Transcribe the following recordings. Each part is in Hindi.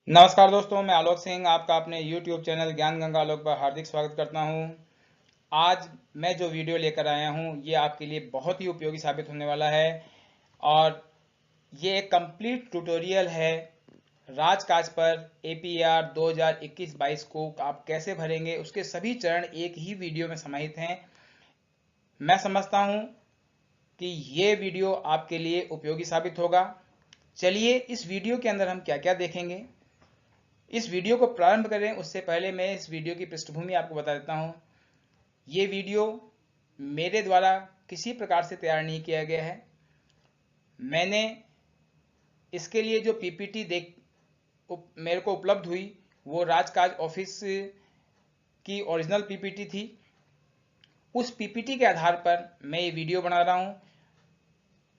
नमस्कार दोस्तों, मैं आलोक सिंह आपका अपने YouTube चैनल ज्ञान गंगा आलोक पर हार्दिक स्वागत करता हूं। आज मैं जो वीडियो लेकर आया हूं ये आपके लिए बहुत ही उपयोगी साबित होने वाला है और ये एक कंप्लीट ट्यूटोरियल है राजकाज पर APR 2021-22 को आप कैसे भरेंगे। उसके सभी चरण एक ही वीडियो में समाहित हैं। मैं समझता हूं कि ये वीडियो आपके लिए उपयोगी साबित होगा। चलिए इस वीडियो के अंदर हम क्या क्या देखेंगे। इस वीडियो को प्रारंभ करें उससे पहले मैं इस वीडियो की पृष्ठभूमि आपको बता देता हूं। ये वीडियो मेरे द्वारा किसी प्रकार से तैयार नहीं किया गया है। मैंने इसके लिए जो पीपीटी मेरे को उपलब्ध हुई वो राजकाज ऑफिस की ओरिजिनल पीपीटी थी। उस पीपीटी के आधार पर मैं ये वीडियो बना रहा हूं।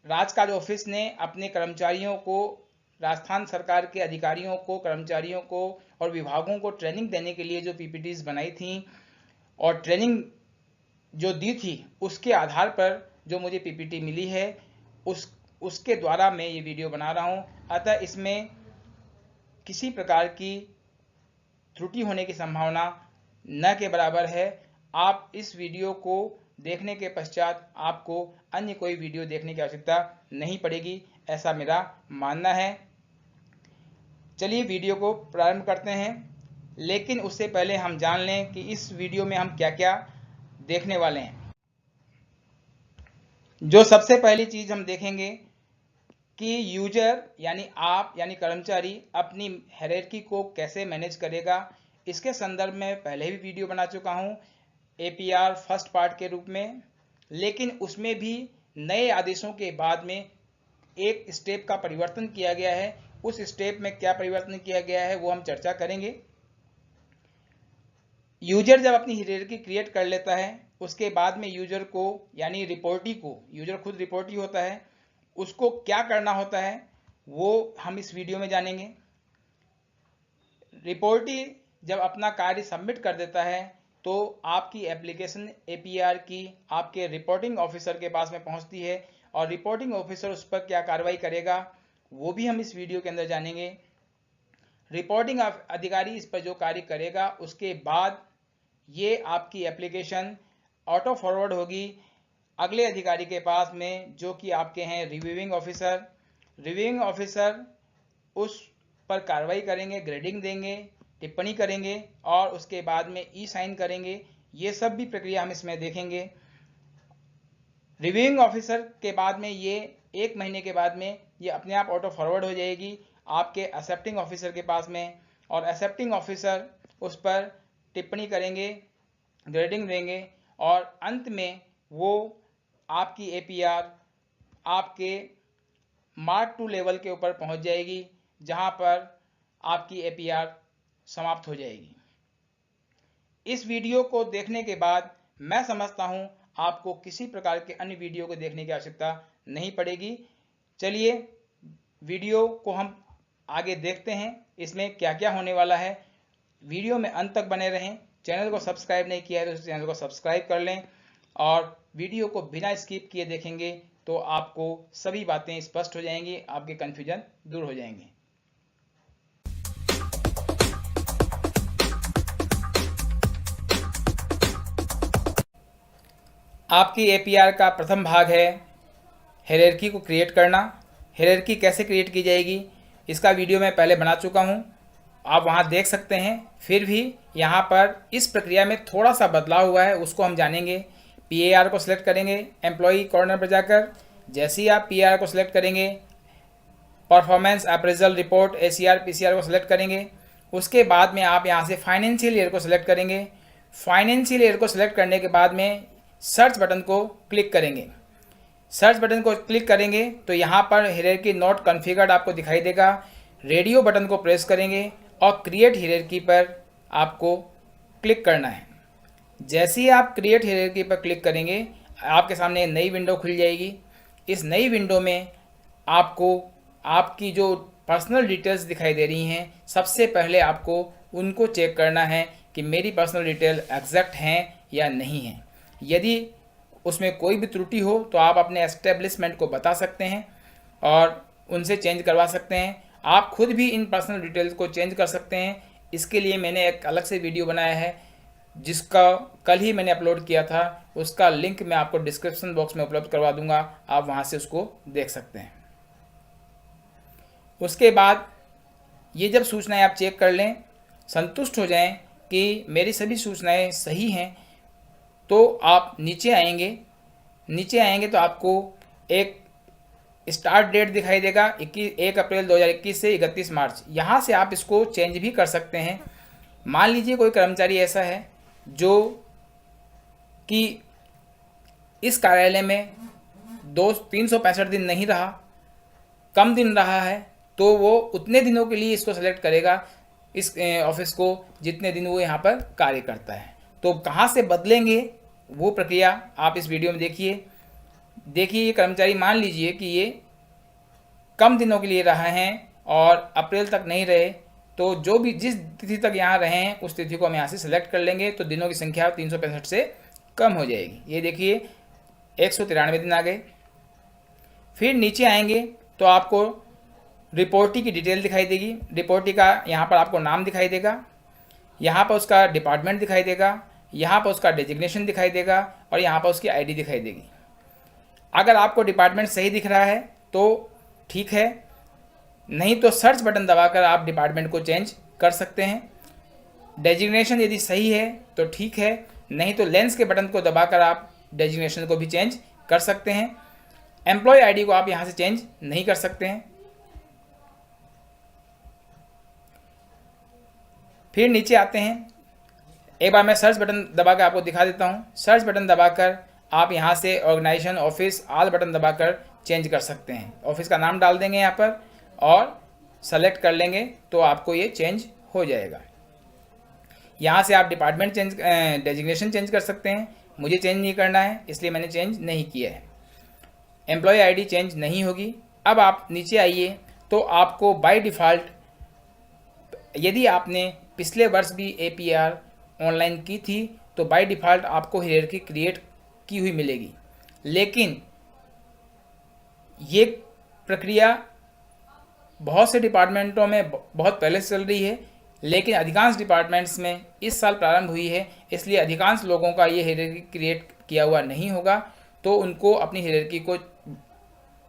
राजकाज ऑफिस ने अपने कर्मचारियों को, राजस्थान सरकार के अधिकारियों को, कर्मचारियों को और विभागों को ट्रेनिंग देने के लिए जो पीपीटीज बनाई थी और ट्रेनिंग जो दी थी उसके आधार पर जो मुझे पीपीटी मिली है उसके द्वारा मैं ये वीडियो बना रहा हूं। अतः इसमें किसी प्रकार की त्रुटि होने की संभावना न के बराबर है। आप इस वीडियो को देखने के पश्चात आपको अन्य कोई वीडियो देखने की आवश्यकता नहीं पड़ेगी, ऐसा मेरा मानना है। चलिए वीडियो को प्रारंभ करते हैं, लेकिन उससे पहले हम जान लें कि इस वीडियो में हम क्या क्या देखने वाले हैं। जो सबसे पहली चीज हम देखेंगे कि यूजर यानी आप यानी कर्मचारी अपनी हायरार्की को कैसे मैनेज करेगा। इसके संदर्भ में पहले भी वीडियो बना चुका हूं APR फर्स्ट पार्ट के रूप में, लेकिन उसमें भी नए आदेशों के बाद में एक स्टेप का परिवर्तन किया गया है। उस स्टेप में क्या परिवर्तन किया गया है वो हम चर्चा करेंगे। यूजर जब अपनी हायरार्की क्रिएट कर लेता है उसके बाद में यूजर को यानी रिपोर्टी को, यूजर खुद रिपोर्टी होता है, उसको क्या करना होता है वो हम इस वीडियो में जानेंगे। रिपोर्टी जब अपना कार्य सबमिट कर देता है तो आपकी एप्लीकेशन APR की आपके रिपोर्टिंग ऑफिसर के पास में पहुंचती है और रिपोर्टिंग ऑफिसर उस पर क्या कार्रवाई करेगा वो भी हम इस वीडियो के अंदर जानेंगे। रिपोर्टिंग अधिकारी इस पर जो कार्य करेगा उसके बाद ये आपकी एप्लीकेशन ऑटो फॉरवर्ड होगी अगले अधिकारी के पास में, जो कि आपके हैं रिव्यूइंग ऑफिसर। रिव्यूइंग ऑफिसर उस पर कार्रवाई करेंगे, ग्रेडिंग देंगे, टिप्पणी करेंगे और उसके बाद में ई साइन करेंगे। ये सब भी प्रक्रिया हम इसमें देखेंगे। रिव्यूइंग ऑफिसर के बाद में ये 1 महीने के बाद में ये अपने आप ऑटो फॉरवर्ड हो जाएगी आपके एक्सेप्टिंग ऑफिसर के पास में और एक्सेप्टिंग ऑफिसर उस पर टिप्पणी करेंगे, ग्रेडिंग देंगे और अंत में वो आपकी APR आपके मार्क 2 लेवल के ऊपर पहुंच जाएगी जहां पर आपकी APR समाप्त हो जाएगी। इस वीडियो को देखने के बाद मैं समझता हूं आपको किसी प्रकार के अन्य वीडियो को देखने की आवश्यकता नहीं पड़ेगी। चलिए वीडियो को हम आगे देखते हैं, इसमें क्या क्या होने वाला है। वीडियो में अंत तक बने रहें। चैनल को सब्सक्राइब नहीं किया है तो चैनल को सब्सक्राइब कर लें और वीडियो को बिना स्किप किए देखेंगे तो आपको सभी बातें स्पष्ट हो जाएंगी, आपके कन्फ्यूजन दूर हो जाएंगे। आपकी APR का प्रथम भाग है हायरार्की को क्रिएट करना। हायरार्की कैसे क्रिएट की जाएगी इसका वीडियो मैं पहले बना चुका हूं, आप वहां देख सकते हैं। फिर भी यहां पर इस प्रक्रिया में थोड़ा सा बदलाव हुआ है, उसको हम जानेंगे। PAR को सिलेक्ट करेंगे एम्प्लॉय कॉर्नर पर जाकर। जैसे ही आप PAR को सिलेक्ट करेंगे, performance appraisal report ACR PCR को सिलेक्ट करेंगे। उसके बाद में आप यहाँ से फाइनेंशियल ईयर को सिलेक्ट करेंगे। फाइनेंशियल ईयर को सिलेक्ट करने के बाद में सर्च बटन को क्लिक करेंगे। सर्च बटन को क्लिक करेंगे तो यहाँ पर हायरार्की नॉट कॉन्फ़िगर्ड आपको दिखाई देगा। रेडियो बटन को प्रेस करेंगे और क्रिएट हायरार्की पर आपको क्लिक करना है। जैसे ही आप क्रिएट हायरार्की पर क्लिक करेंगे आपके सामने एक नई विंडो खुल जाएगी। इस नई विंडो में आपको आपकी जो पर्सनल डिटेल्स दिखाई दे रही हैं, सबसे पहले आपको उनको चेक करना है कि मेरी पर्सनल डिटेल एग्जैक्ट हैं या नहीं हैं। यदि उसमें कोई भी त्रुटि हो तो आप अपने एस्टेब्लिशमेंट को बता सकते हैं और उनसे चेंज करवा सकते हैं। आप खुद भी इन पर्सनल डिटेल्स को चेंज कर सकते हैं। इसके लिए मैंने एक अलग से वीडियो बनाया है जिसका कल ही मैंने अपलोड किया था। उसका लिंक मैं आपको डिस्क्रिप्शन बॉक्स में उपलब्ध करवा दूंगा, आप वहां से उसको देख सकते हैं। उसके बाद ये जब सूचनाएं आप चेक कर लें, संतुष्ट हो जाएं कि मेरी सभी सूचनाएं सही हैं, तो आप नीचे आएंगे तो आपको एक स्टार्ट डेट दिखाई देगा 1 अप्रैल 2021 से 31 मार्च। यहाँ से आप इसको चेंज भी कर सकते हैं। मान लीजिए कोई कर्मचारी ऐसा है जो कि इस कार्यालय में 365 दिन नहीं रहा, कम दिन रहा है, तो वो उतने दिनों के लिए इसको सेलेक्ट करेगा, इस ऑफिस को, जितने दिन वो यहाँ पर कार्य करता है। तो कहाँ से बदलेंगे वो प्रक्रिया आप इस वीडियो में देखिए। ये कर्मचारी मान लीजिए कि ये कम दिनों के लिए रहे हैं और अप्रैल तक नहीं रहे, तो जो भी जिस तिथि तक यहाँ रहे हैं उस तिथि को हम यहाँ से सिलेक्ट कर लेंगे, तो दिनों की संख्या 365 से कम हो जाएगी। ये देखिए 193 दिन आ गए। फिर नीचे आएंगे तो आपको रिपोर्टी की डिटेल दिखाई देगी। रिपोर्टी का यहाँ पर आपको नाम दिखाई देगा, यहाँ पर उसका डिपार्टमेंट दिखाई देगा, यहाँ पर उसका डेजिग्नेशन दिखाई देगा और यहाँ पर उसकी आईडी दिखाई देगी। अगर आपको डिपार्टमेंट सही दिख रहा है तो ठीक है, नहीं तो सर्च बटन दबाकर आप डिपार्टमेंट को चेंज कर सकते हैं। डेजिग्नेशन यदि सही है तो ठीक है, नहीं तो लेंस के बटन को दबाकर आप डेजिग्नेशन को भी चेंज कर सकते हैं। एम्प्लॉय आईडी को आप यहाँ से चेंज नहीं कर सकते हैं। फिर नीचे आते हैं, एक बार मैं सर्च बटन दबाकर आपको दिखा देता हूँ। सर्च बटन दबाकर आप यहाँ से ऑर्गेनाइजेशन, ऑफिस, आल बटन दबाकर चेंज कर सकते हैं। ऑफिस का नाम डाल देंगे यहाँ पर और सेलेक्ट कर लेंगे तो आपको ये चेंज हो जाएगा। यहाँ से आप डिपार्टमेंट चेंज, डेजिग्नेशन चेंज कर सकते हैं। मुझे चेंज नहीं करना है इसलिए मैंने चेंज नहीं किया है। एम्प्लॉय आईडी चेंज नहीं होगी। अब आप नीचे आइए तो आपको बाय डिफ़ॉल्ट, यदि आपने पिछले वर्ष भी APR ऑनलाइन की थी तो बाय डिफ़ॉल्ट आपको हायरार्की क्रिएट की हुई मिलेगी। लेकिन ये प्रक्रिया बहुत से डिपार्टमेंटों में बहुत पहले से चल रही है, लेकिन अधिकांश डिपार्टमेंट्स में इस साल प्रारंभ हुई है, इसलिए अधिकांश लोगों का ये हायरार्की क्रिएट किया हुआ नहीं होगा। तो उनको अपनी हायरार्की को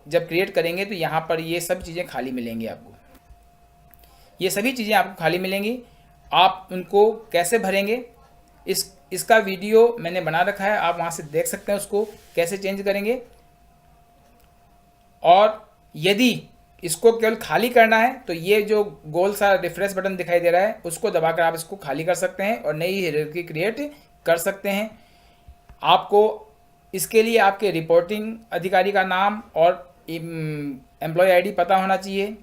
जब क्रिएट करेंगे तो यहाँ पर ये सब चीज़ें खाली मिलेंगी आपको। ये सभी चीज़ें आपको खाली मिलेंगी। आप उनको कैसे भरेंगे इसका वीडियो मैंने बना रखा है, आप वहाँ से देख सकते हैं उसको कैसे चेंज करेंगे। और यदि इसको केवल खाली करना है तो ये जो गोल सा रिफ्रेश बटन दिखाई दे रहा है उसको दबाकर आप इसको खाली कर सकते हैं और नई हायरार्की क्रिएट कर सकते हैं। आपको इसके लिए आपके रिपोर्टिंग अधिकारी का नाम और एम्प्लॉय आईडी पता होना चाहिए।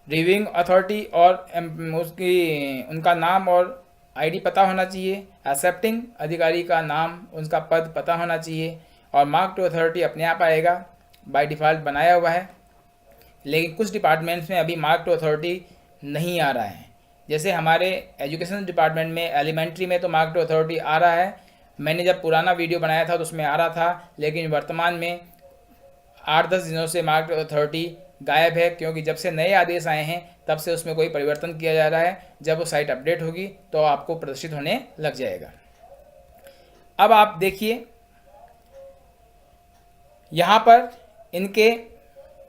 रिव्यूइंग अथॉरिटी और उनका नाम और आईडी पता होना चाहिए। एक्सेप्टिंग अधिकारी का नाम, उनका पद पता होना चाहिए। और मार्क टू अथॉरिटी अपने आप आएगा, बाय डिफ़ॉल्ट बनाया हुआ है। लेकिन कुछ डिपार्टमेंट्स में अभी मार्क टू अथॉरिटी नहीं आ रहा है। जैसे हमारे एजुकेशन डिपार्टमेंट में एलिमेंट्री में तो मार्क टू अथॉरिटी आ रहा है। मैंने जब पुराना वीडियो बनाया था तो उसमें आ रहा था, लेकिन वर्तमान में 8-10 दिनों से मार्क टू अथॉरिटी गायब है, क्योंकि जब से नए आदेश आए हैं तब से उसमें कोई परिवर्तन किया जा रहा है। जब वो साइट अपडेट होगी तो आपको प्रदर्शित होने लग जाएगा। अब आप देखिए यहाँ पर इनके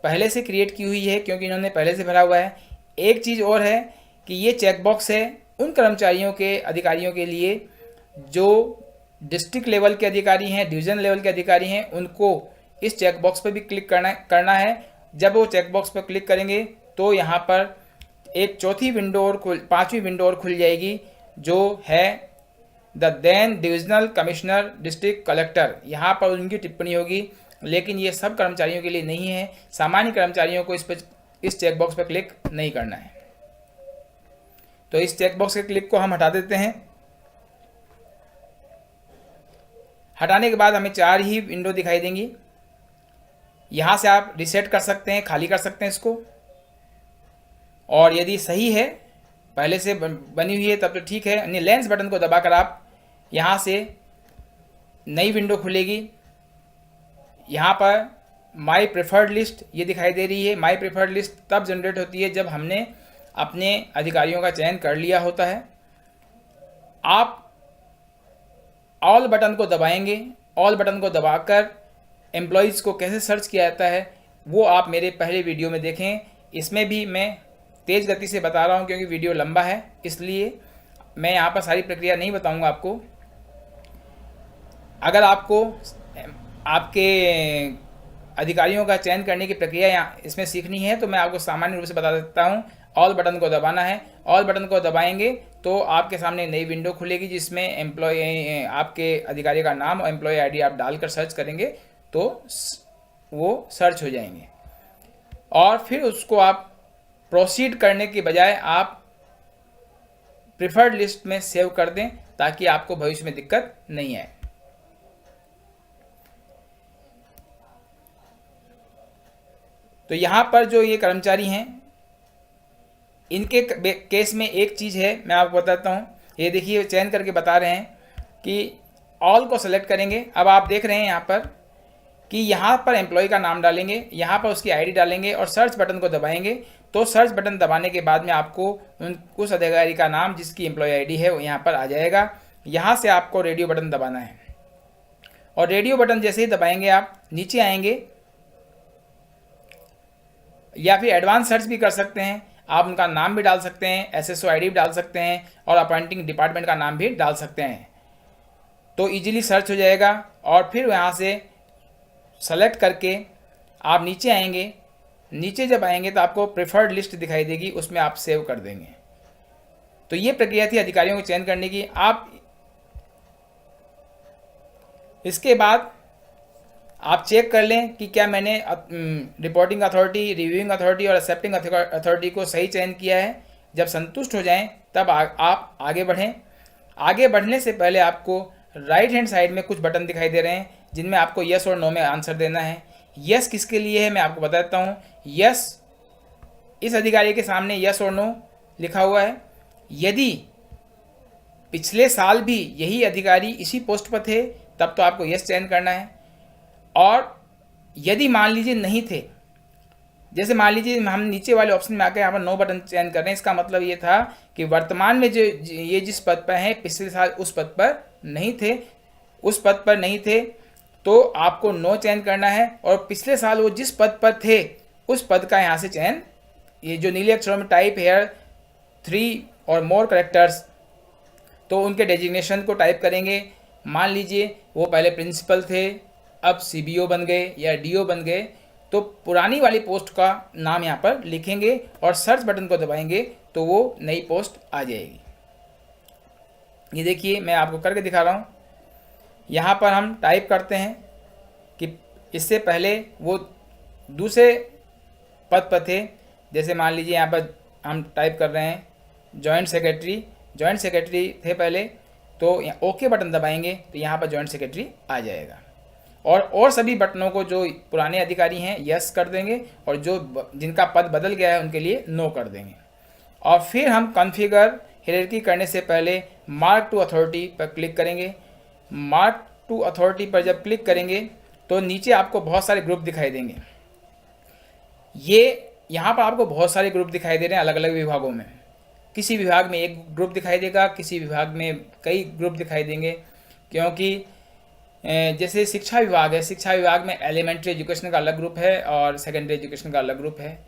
पहले से क्रिएट की हुई है, क्योंकि इन्होंने पहले से भरा हुआ है। एक चीज़ और है कि ये चेकबॉक्स है उन कर्मचारियों के, अधिकारियों के लिए जो डिस्ट्रिक्ट लेवल के अधिकारी हैं, डिवीज़न लेवल के अधिकारी हैं, उनको इस चेकबॉक्स पर भी क्लिक करना है। जब वो चेकबॉक्स पर क्लिक करेंगे तो यहाँ पर एक चौथी विंडो और 5वीं विंडो और खुल जाएगी, जो है the then divisional commissioner district collector. यहाँ पर उनकी टिप्पणी होगी, लेकिन ये सब कर्मचारियों के लिए नहीं है। सामान्य कर्मचारियों को इस चेकबॉक्स पर क्लिक नहीं करना है। तो इस चेकबॉक्स के क्लिक को हम हटा देते हैं। हटाने के बाद हमें 4 ही विंडो दिखाई देंगी। यहाँ से आप रिसेट कर सकते हैं, खाली कर सकते हैं इसको। और यदि सही है, पहले से बनी हुई है, तब तो ठीक है। यानी लेंस बटन को दबाकर आप यहाँ से नई विंडो खुलेगी। यहाँ पर माई प्रेफर्ड लिस्ट ये दिखाई दे रही है। माई प्रेफर्ड लिस्ट तब जनरेट होती है जब हमने अपने अधिकारियों का चयन कर लिया होता है। आप ऑल बटन को दबाएंगे। ऑल बटन को दबाकर एम्प्लॉयज़ को कैसे सर्च किया जाता है वो आप मेरे पहले वीडियो में देखें। इसमें भी मैं तेज़ गति से बता रहा हूँ क्योंकि वीडियो लंबा है, इसलिए मैं यहाँ पर सारी प्रक्रिया नहीं बताऊँगा आपको। अगर आपको आपके अधिकारियों का चयन करने की प्रक्रिया यहाँ इसमें सीखनी है तो मैं आपको सामान्य रूप से बता देता हूँ। ऑल बटन को दबाना है। ऑल बटन को दबाएंगे तो आपके सामने नई विंडो खुलेगी जिसमें एम्प्लॉय आपके अधिकारी का नाम और एम्प्लॉय आईडी आप डालकर सर्च करेंगे तो वो सर्च हो जाएंगे। और फिर उसको आप प्रोसीड करने के बजाय आप प्रिफर्ड लिस्ट में सेव कर दें ताकि आपको भविष्य में दिक्कत नहीं आए। तो यहाँ पर जो ये कर्मचारी हैं इनके केस में एक चीज़ है, मैं आपको बताता हूँ। ये देखिए चयन करके बता रहे हैं कि ऑल को सेलेक्ट करेंगे। अब आप देख रहे हैं यहाँ पर कि यहाँ पर एम्प्लॉय का नाम डालेंगे, यहाँ पर उसकी आईडी डालेंगे और सर्च बटन को दबाएंगे। तो सर्च बटन दबाने के बाद में आपको उस अधिकारी का नाम जिसकी एम्प्लॉय आईडी है वो यहाँ पर आ जाएगा। यहाँ से आपको रेडियो बटन दबाना है और रेडियो बटन जैसे ही दबाएंगे आप नीचे आएंगे या फिर एडवांस सर्च भी कर सकते हैं। आप उनका नाम भी डाल सकते हैं, एसएसओ आईडी भी डाल सकते हैं और अपॉइंटिंग डिपार्टमेंट का नाम भी डाल सकते हैं। तो इजीली सर्च हो जाएगा और फिर यहाँ से सेलेक्ट करके आप नीचे आएंगे। नीचे जब आएंगे तो आपको प्रेफर्ड लिस्ट दिखाई देगी, उसमें आप सेव कर देंगे। तो ये प्रक्रिया थी अधिकारियों को चयन करने की। आप इसके बाद आप चेक कर लें कि क्या मैंने रिपोर्टिंग अथॉरिटी, रिव्यूइंग अथॉरिटी और एक्सेप्टिंग अथॉरिटी को सही चयन किया है। जब संतुष्ट हो जाएं तब आप आगे बढ़ें। आगे बढ़ने से पहले आपको राइट हैंड साइड में कुछ बटन दिखाई दे रहे हैं जिनमें आपको यस और नो में आंसर देना है। यस किसके लिए है मैं आपको बता देता हूँ। यस इस अधिकारी के सामने यस और नो लिखा हुआ है। यदि पिछले साल भी यही अधिकारी इसी पोस्ट पर थे तब तो आपको यस चयन करना है। और यदि मान लीजिए नहीं थे, जैसे मान लीजिए हम नीचे वाले ऑप्शन में आकर यहाँ पर नो बटन चयन कर रहे हैं, इसका मतलब ये था कि वर्तमान में जो ये जिस पद पर हैं पिछले साल उस पद पर नहीं थे, उस पद पर नहीं थे तो आपको नो चयन करना है। और पिछले साल वो जिस पद पर थे उस पद का यहाँ से चयन, ये जो नीले अक्षरों में टाइप हेयर 3 और मोर करेक्टर्स, तो उनके डेजिग्नेशन को टाइप करेंगे। मान लीजिए वो पहले प्रिंसिपल थे, अब सीबीओ बन गए या डीओ बन गए, तो पुरानी वाली पोस्ट का नाम यहाँ पर लिखेंगे और सर्च बटन को दबाएंगे तो वो नई पोस्ट आ जाएगी। ये देखिए मैं आपको करके दिखा रहा हूँ। यहाँ पर हम टाइप करते हैं कि इससे पहले वो दूसरे पद पर थे। जैसे मान लीजिए यहाँ पर हम टाइप कर रहे हैं जॉइंट सेक्रेटरी थे पहले, तो ओके बटन दबाएंगे तो यहाँ पर जॉइंट सेक्रेटरी आ जाएगा। और सभी बटनों को जो पुराने अधिकारी हैं यस कर देंगे और जो जिनका पद बदल गया है उनके लिए नो कर देंगे। और फिर हम कॉन्फ़िगर हायरार्की करने से पहले मार्क टू अथॉरिटी पर क्लिक करेंगे। मार्क टू अथॉरिटी पर जब क्लिक करेंगे तो नीचे आपको बहुत सारे ग्रुप दिखाई देंगे। ये यहाँ पर आपको बहुत सारे ग्रुप दिखाई दे रहे हैं अलग अलग विभागों में। किसी विभाग में एक ग्रुप दिखाई देगा, किसी विभाग में कई ग्रुप दिखाई देंगे, क्योंकि जैसे शिक्षा विभाग है, शिक्षा विभाग में एलिमेंट्री एजुकेशन का अलग ग्रुप है और सेकेंडरी एजुकेशन का अलग ग्रुप है।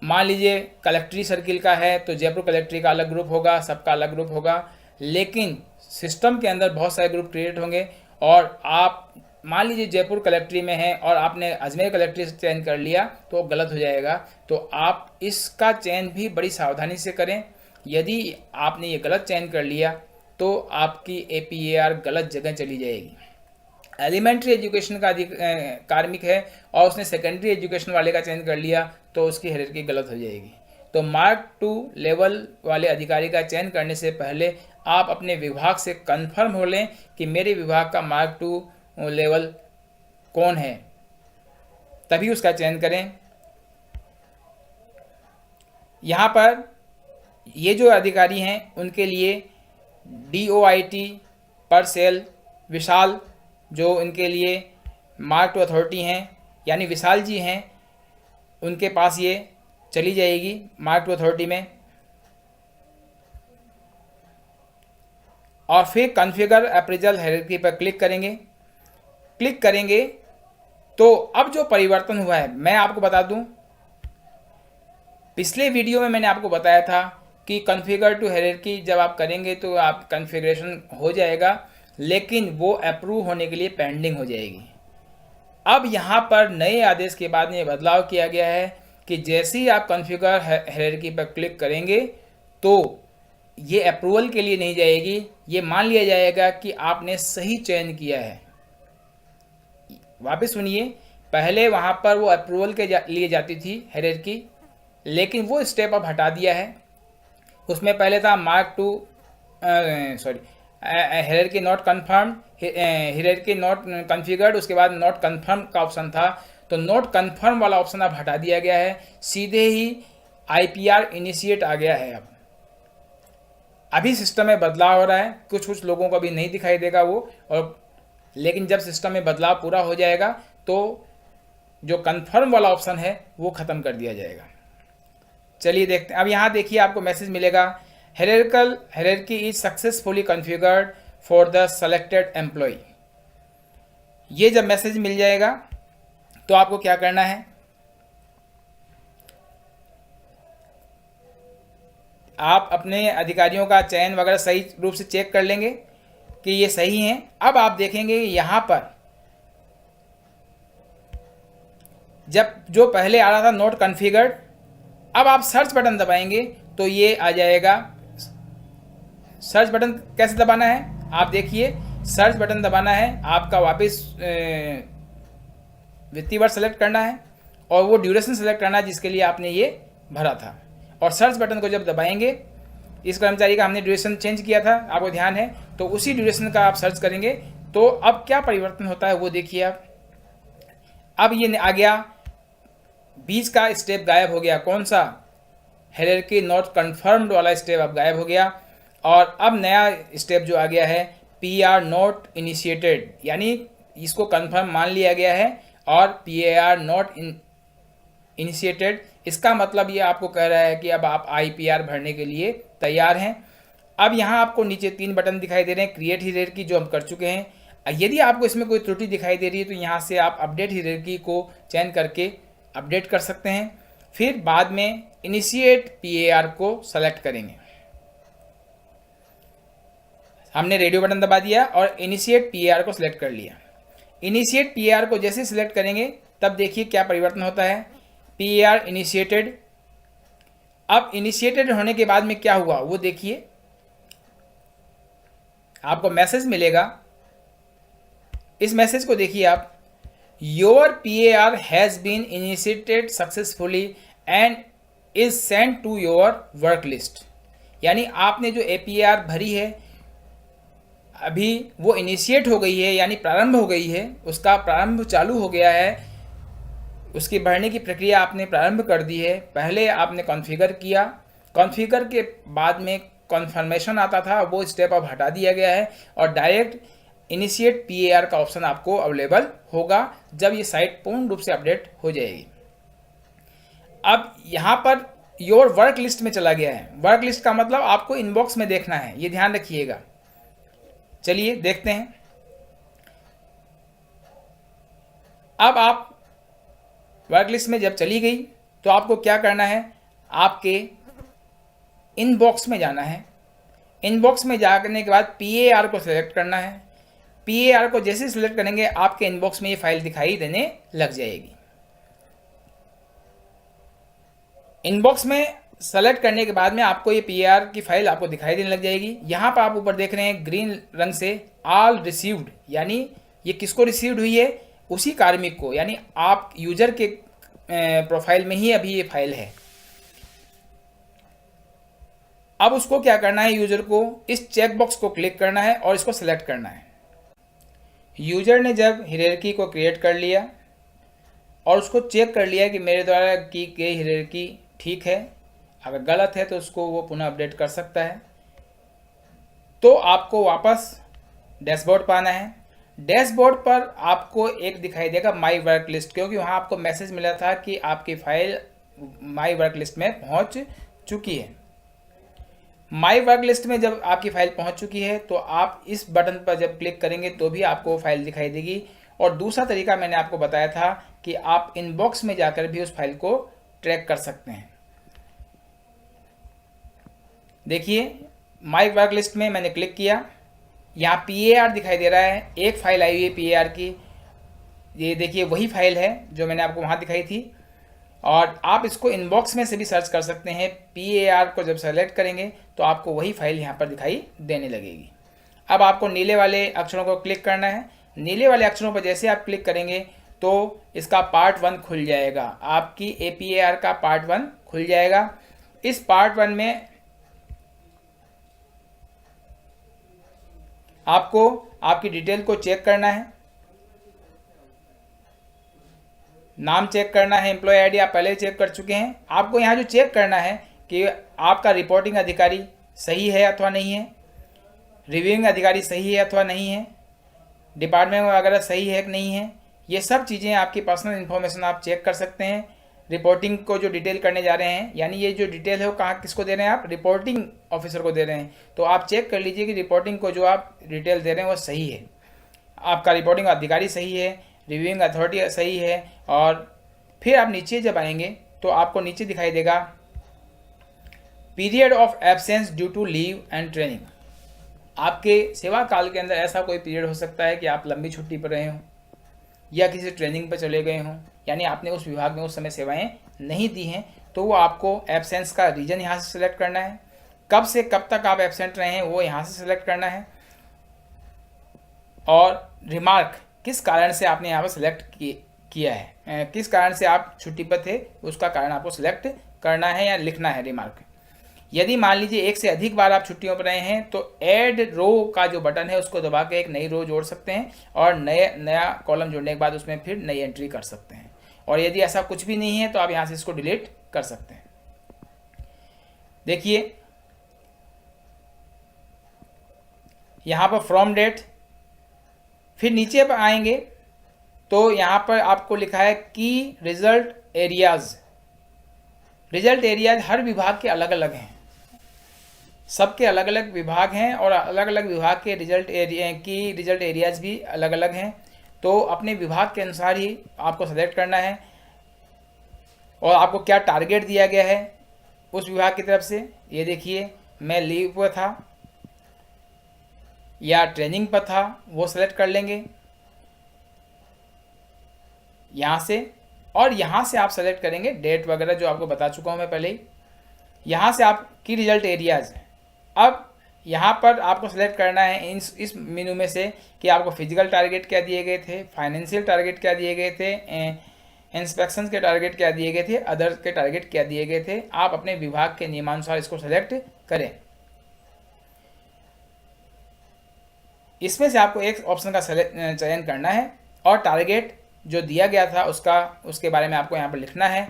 मान लीजिए कलेक्ट्री सर्किल का है तो जयपुर कलेक्ट्री का अलग ग्रुप होगा, सबका अलग ग्रुप होगा। लेकिन सिस्टम के अंदर बहुत सारे ग्रुप क्रिएट होंगे और आप मान लीजिए जयपुर कलेक्ट्री में है और आपने अजमेर कलेक्ट्री से चयन कर लिया तो गलत हो जाएगा। तो आप इसका चयन भी बड़ी सावधानी से करें। यदि आपने ये गलत चयन कर लिया तो आपकी APAR गलत जगह चली जाएगी। एलिमेंट्री एजुकेशन का कार्मिक है और उसने सेकेंडरी एजुकेशन वाले का चयन कर लिया तो उसकी हायरार्की गलत हो जाएगी। तो मार्क 2 लेवल वाले अधिकारी का चयन करने से पहले आप अपने विभाग से कंफर्म हो लें कि मेरे विभाग का मार्क 2 लेवल कौन है, तभी उसका चयन करें। यहाँ पर ये जो अधिकारी हैं उनके लिए DOIT पर सेल विशाल जो इनके लिए मार्क 2 अथॉरिटी हैं यानी विशाल जी हैं, उनके पास ये चली जाएगी मार्क टू अथॉरिटी में। और फिर कॉन्फ़िगर अप्रेजल हायरार्की पर क्लिक करेंगे तो अब जो परिवर्तन हुआ है, मैं आपको बता दूं, पिछले वीडियो में मैंने आपको बताया था कि कॉन्फ़िगर टू हायरार्की जब आप करेंगे तो आप कॉन्फ़िगरेशन हो जाएगा, लेकिन वो अप्रूव होने के लिए पेंडिंग हो जाएगी। अब यहाँ पर नए आदेश के बाद में बदलाव किया गया है कि जैसे ही आप कॉन्फ़िगर हायरार्की पर क्लिक करेंगे तो ये अप्रूवल के लिए नहीं जाएगी, ये मान लिया जाएगा कि आपने सही चयन किया है। वापस सुनिए, पहले वहाँ पर वो अप्रूवल के लिए जाती थी हायरार्की, लेकिन वो स्टेप अब हटा दिया है। उसमें पहले था mark to hierarchy not confirmed, hierarchy not configured, उसके बाद नॉट कन्फर्म का ऑप्शन था, तो नॉट कन्फर्म वाला ऑप्शन अब हटा दिया गया है, सीधे ही IPR इनिशिएट आ गया है। अब अभी सिस्टम में बदलाव हो रहा है, कुछ लोगों को अभी नहीं दिखाई देगा वो, और लेकिन जब सिस्टम में बदलाव पूरा हो जाएगा तो जो कन्फर्म वाला ऑप्शन है वो ख़त्म कर दिया जाएगा। चलिए देखते हैं। अब यहाँ देखिए, आपको मैसेज मिलेगा, hierarchy is successfully configured for the selected employee. ये जब मैसेज मिल जाएगा तो आपको क्या करना है, आप अपने अधिकारियों का चयन वगैरह सही रूप से चेक कर लेंगे कि ये सही हैं। अब आप देखेंगे यहाँ पर जब जो पहले आ रहा था नॉट कॉन्फ़िगर्ड, अब आप सर्च बटन दबाएंगे तो ये आ जाएगा। सर्च बटन कैसे दबाना है, आप देखिए, सर्च बटन दबाना है, आपका वापस वित्तीय वर्ष सेलेक्ट करना है और वो ड्यूरेशन सेलेक्ट करना है जिसके लिए आपने ये भरा था, और सर्च बटन को जब दबाएंगे, इस कर्मचारी का हमने ड्यूरेशन चेंज किया था, आपको ध्यान है, तो उसी ड्यूरेशन का आप सर्च करेंगे तो अब क्या परिवर्तन होता है वो देखिए आप। अब ये आ गया, बीच का स्टेप गायब हो गया, कौन सा, हायरार्की नॉट कन्फर्म्ड वाला स्टेप अब गायब हो गया, और अब नया स्टेप जो आ गया है PR नॉट इनिशिएटेड, यानी इसको कन्फर्म मान लिया गया है, और PAR नॉट इनिशिएटेड, इसका मतलब ये आपको कह रहा है कि अब आप IPR भरने के लिए तैयार हैं। अब यहाँ आपको नीचे 3 बटन दिखाई दे रहे हैं, क्रिएट हायरार्की जो हम कर चुके हैं। यदि आपको इसमें कोई त्रुटि दिखाई दे रही है तो यहाँ से आप अपडेट हायरार्की को चयन करके अपडेट कर सकते हैं। फिर बाद में इनिशिएट PAR को सेलेक्ट करेंगे। हमने रेडियो बटन दबा दिया और इनिशिएट PAR को सिलेक्ट कर लिया। इनिशिएट PAR को जैसे सिलेक्ट करेंगे तब देखिए क्या परिवर्तन होता है, PAR इनिशिएटेड। अब इनिशिएटेड होने के बाद में क्या हुआ वो देखिए, आपको मैसेज मिलेगा, इस मैसेज को देखिए आप, your PAR has been initiated successfully and is sent to your work list, यानी आपने जो APR भरी है अभी वो इनिशिएट हो गई है, यानी प्रारंभ हो गई है, उसका प्रारंभ चालू हो गया है, उसकी भरने की प्रक्रिया आपने प्रारंभ कर दी है। पहले आपने कॉन्फ़िगर किया, कॉन्फ़िगर के बाद में कन्फर्मेशन आता था, वो स्टेप अब हटा दिया गया है और डायरेक्ट इनिशिएट PAR का ऑप्शन आपको अवेलेबल होगा जब ये साइट पूर्ण रूप से अपडेट हो जाएगी। अब यहाँ पर योर वर्क लिस्ट में चला गया है, वर्क लिस्ट का मतलब आपको इनबॉक्स में देखना है, ये ध्यान रखिएगा। चलिए देखते हैं। अब आप वर्क लिस्ट में जब चली गई तो आपको क्या करना है, आपके इनबॉक्स में जाना है। इनबॉक्स में जाने के बाद PAR को सिलेक्ट करना है। PAR को जैसे सिलेक्ट करेंगे आपके इनबॉक्स में ये फाइल दिखाई देने लग जाएगी। इनबॉक्स में सेलेक्ट करने के बाद में आपको ये PAR की फाइल आपको दिखाई देने लग जाएगी। यहाँ पर आप ऊपर देख रहे हैं ग्रीन रंग से ऑल रिसीव्ड, यानी ये किसको रिसीव्ड हुई है, उसी कार्मिक को, यानी आप यूजर के प्रोफाइल में ही अभी ये फाइल है। अब उसको क्या करना है, यूजर को इस चेक बॉक्स को क्लिक करना है और इसको सेलेक्ट करना है। यूजर ने जब हायरार्की को क्रिएट कर लिया और उसको चेक कर लिया कि मेरे द्वारा की गई हायरार्की ठीक है, अगर गलत है तो उसको वो पुनः अपडेट कर सकता है। तो आपको वापस डैशबोर्ड पर आना है। डैशबोर्ड पर आपको एक दिखाई देगा माई वर्क लिस्ट, क्योंकि वहाँ आपको मैसेज मिला था कि आपकी फाइल माई वर्क लिस्ट में पहुँच चुकी है। माई वर्क लिस्ट में जब आपकी फाइल पहुँच चुकी है तो आप इस बटन पर जब क्लिक करेंगे तो भी आपको फाइल दिखाई देगी। और दूसरा तरीका मैंने आपको बताया था कि आप इनबॉक्स में जाकर भी उस फाइल को ट्रैक कर सकते हैं। देखिए माई वर्क लिस्ट में मैंने क्लिक किया, यहाँ PAR दिखाई दे रहा है, एक फाइल आई हुई है PAR की। ये देखिए वही फाइल है जो मैंने आपको वहाँ दिखाई थी। और आप इसको इनबॉक्स में से भी सर्च कर सकते हैं। PAR को जब सेलेक्ट करेंगे तो आपको वही फाइल यहाँ पर दिखाई देने लगेगी। अब आपको नीले वाले अक्षरों को क्लिक करना है। नीले वाले अक्षरों पर जैसे आप क्लिक करेंगे तो इसका पार्ट 1 खुल जाएगा, आपकी APAR का पार्ट 1 खुल जाएगा। इस पार्ट 1 में आपको आपकी डिटेल को चेक करना है, नाम चेक करना है, एम्प्लॉय आईडी आप पहले चेक कर चुके हैं। आपको यहाँ जो चेक करना है कि आपका रिपोर्टिंग अधिकारी सही है अथवा नहीं है, रिव्यूइंग अधिकारी सही है अथवा नहीं है, डिपार्टमेंट वगैरह सही है कि नहीं है, ये सब चीज़ें आपकी पर्सनल इन्फॉर्मेशन आप चेक कर सकते हैं। रिपोर्टिंग को जो डिटेल करने जा रहे हैं, यानी ये जो डिटेल है वो कहाँ किसको दे रहे हैं, आप रिपोर्टिंग ऑफिसर को दे रहे हैं, तो आप चेक कर लीजिए कि रिपोर्टिंग को जो आप डिटेल दे रहे हैं वो सही है, आपका रिपोर्टिंग अधिकारी सही है, रिव्यूइंग अथॉरिटी सही है। और फिर आप नीचे जब आएंगे तो आपको नीचे दिखाई देगा period of absence due to leave and training. आपके सेवा काल के अंदर ऐसा कोई पीरियड हो सकता है कि आप लंबी छुट्टी पर रहे हों या किसी ट्रेनिंग पर चले गए हों, यानी आपने उस विभाग में उस समय सेवाएं नहीं दी हैं, तो वो आपको एब्सेंस का रीजन यहाँ से सिलेक्ट करना है, कब से कब तक आप एब्सेंट रहे हैं वो यहाँ से सिलेक्ट करना है, और रिमार्क किस कारण से आपने यहाँ पर सिलेक्ट किया है, किस कारण से आप छुट्टी पर थे उसका कारण आपको सिलेक्ट करना है या लिखना है रिमार्क। यदि मान लीजिए एक से अधिक बार आप छुट्टियों पर रहे हैं तो ऐड रो का जो बटन है उसको दबा के एक नई रो जोड़ सकते हैं और नया कॉलम जोड़ने के बाद उसमें फिर नई एंट्री कर सकते हैं। और यदि ऐसा कुछ भी नहीं है तो आप यहाँ से इसको डिलीट कर सकते हैं। देखिए यहाँ पर फ्रॉम डेट, फिर नीचे पर आएंगे तो यहाँ पर आपको लिखा है की रिजल्ट एरियाज। रिजल्ट एरियाज हर विभाग के अलग अलग हैं, सबके अलग अलग विभाग हैं और अलग अलग विभाग के रिजल्ट एरियाज भी अलग अलग हैं। तो अपने विभाग के अनुसार ही आपको सेलेक्ट करना है और आपको क्या टारगेट दिया गया है उस विभाग की तरफ से। ये देखिए मैं लीव पर था या ट्रेनिंग पर था, वो सेलेक्ट कर लेंगे यहाँ से, और यहाँ से आप सेलेक्ट करेंगे डेट वगैरह जो आपको बता चुका हूँ मैं पहले ही। यहाँ से आप की रिजल्ट एरियाज, अब यहाँ पर आपको सेलेक्ट करना है इस मेनू में से कि आपको फिजिकल टारगेट क्या दिए गए थे, फाइनेंशियल टारगेट क्या दिए गए थे, इंस्पेक्शन के टारगेट क्या दिए गए थे, अदर के टारगेट क्या दिए गए थे। आप अपने विभाग के नियमानुसार इसको सेलेक्ट करें। इसमें से आपको एक ऑप्शन का चयन करना है और टारगेट जो दिया गया था उसके बारे में आपको यहाँ पर लिखना है।